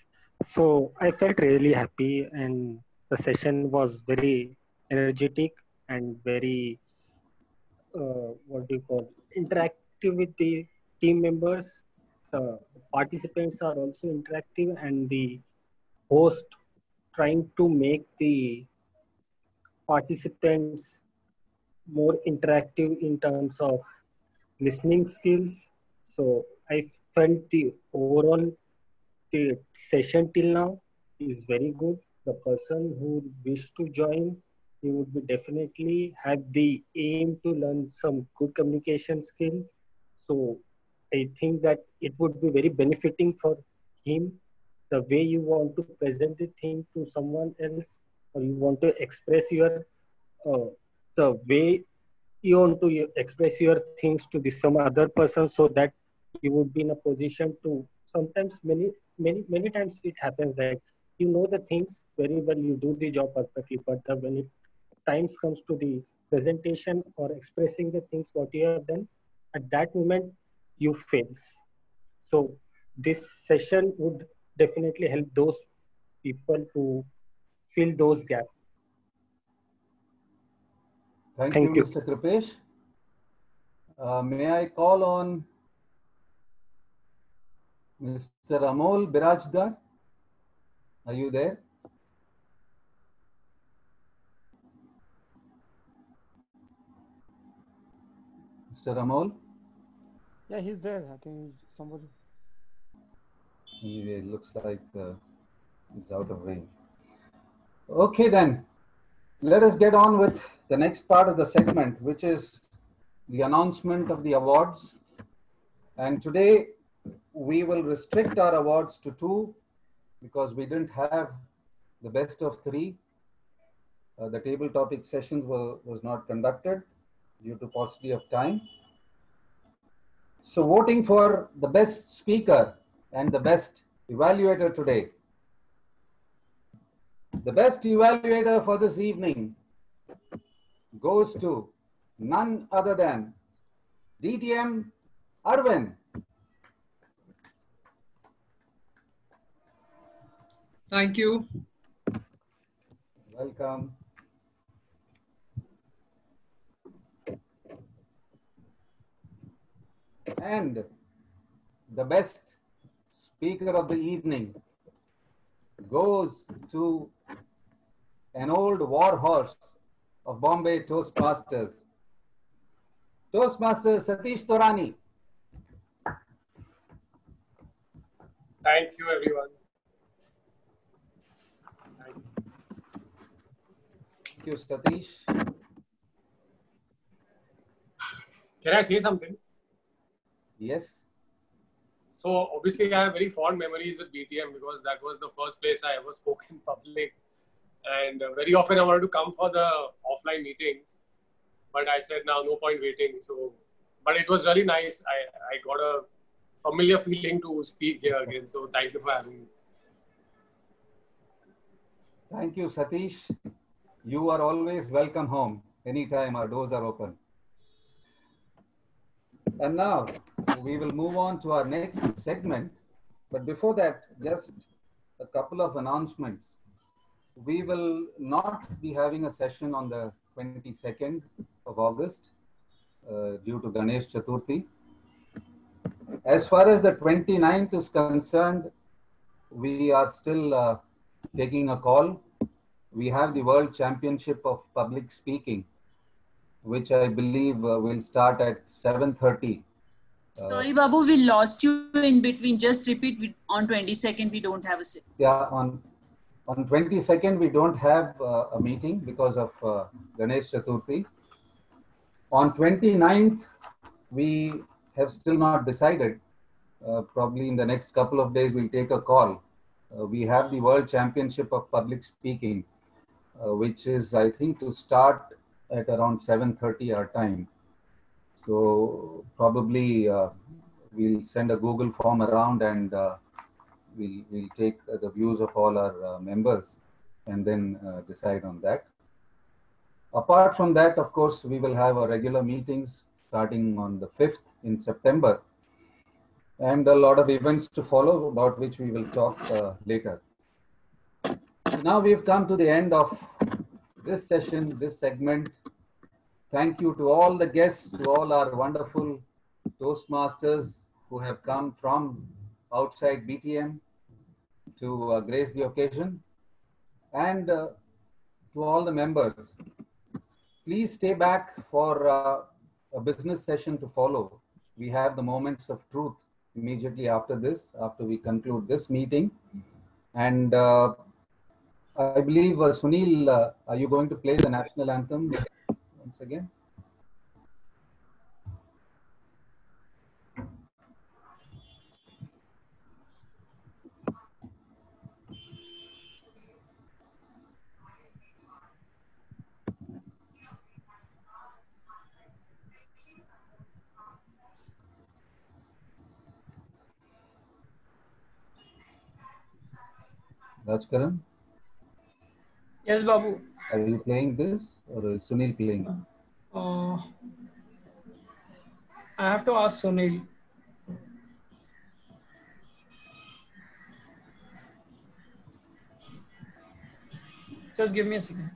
So I felt really happy, and the session was very energetic and very, what do you call, interactive with the team members. The participants are also interactive, and the host trying to make the participants more interactive in terms of listening skills. So I felt the overall the session till now is very good. The person who wish to join, he would be definitely have the aim to learn some good communication skill. So I think that it would be very benefiting for him. The way you want to present the thing to someone else, or you want to express your the way you want to express your things to some other person, so that you would be in a position to, sometimes many times it happens that you know the things very well, you do the job perfectly, but when it times comes to the presentation or expressing the things what you have done, at that moment you fails. So this session would definitely help those people to fill those gaps. Thank you, Mr. Kripesh. May I call on Mr. Amol Birajdar, are you there? Mr. Amol? Yeah, he's there. I think somebody. Anyway, it looks like he's out of range. Okay, then. Let us get on with the next part of the segment, which is the announcement of the awards. And today, we will restrict our awards to 2 because we didn't have the best of 3. The table topic sessions was not conducted due to paucity of time. So voting for the best speaker and the best evaluator today. The best evaluator for this evening goes to none other than DTM Arvind. Thank you. Welcome. And the best speaker of the evening goes to an old war horse of Bombay Toastmasters, Toastmaster Satish Torani. Thank you, everyone. Thank you, Satish. Can I say something? Yes. So obviously I have very fond memories with BTM because that was the first place I ever spoke in public. And very often I wanted to come for the offline meetings, but I said, now no point waiting. So, but it was really nice. I got a familiar feeling to speak here again. So thank you for having me. Thank you, Satish. You are always welcome home. Anytime our doors are open. And now we will move on to our next segment. But before that, just a couple of announcements. We will not be having a session on the 22nd of August due to Ganesh Chaturthi. As far as the 29th is concerned, we are still taking a call. We have the World Championship of Public Speaking, which I believe will start at 7:30. Sorry, Babu, we lost you in between. Just repeat. On 22nd, we don't have a sit. Yeah, on 22nd, we don't have a meeting because of Ganesh Chaturthi. On 29th, we have still not decided. Probably in the next couple of days, we'll take a call. We have the World Championship of Public Speaking, which is, I think, to start at around 7:30 our time. So probably we'll send a Google form around and we'll take the views of all our members and then decide on that. Apart from that, of course, we will have our regular meetings starting on the 5th in September and a lot of events to follow about which we will talk later. So now we've come to the end of this session, this segment. Thank you to all the guests, to all our wonderful Toastmasters who have come from outside BTM to grace the occasion, and to all the members. Please stay back for a business session to follow. We have the moments of truth immediately after this, after we conclude this meeting. And I believe, Sunil, are you going to play the national anthem once again? Rajkaran? Yes, Babu. Are you playing this or is Sunil playing? I have to ask Sunil. Just give me a second.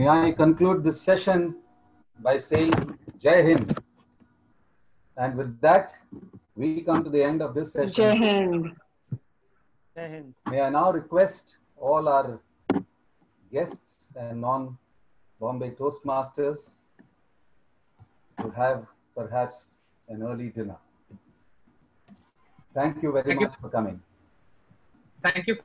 May I conclude this session by saying Jai Hind. And with that, we come to the end of this session. Jai Hind. Jai Hind. May I now request all our guests and non-Bombay Toastmasters to have perhaps an early dinner. Thank you very much for coming. Thank you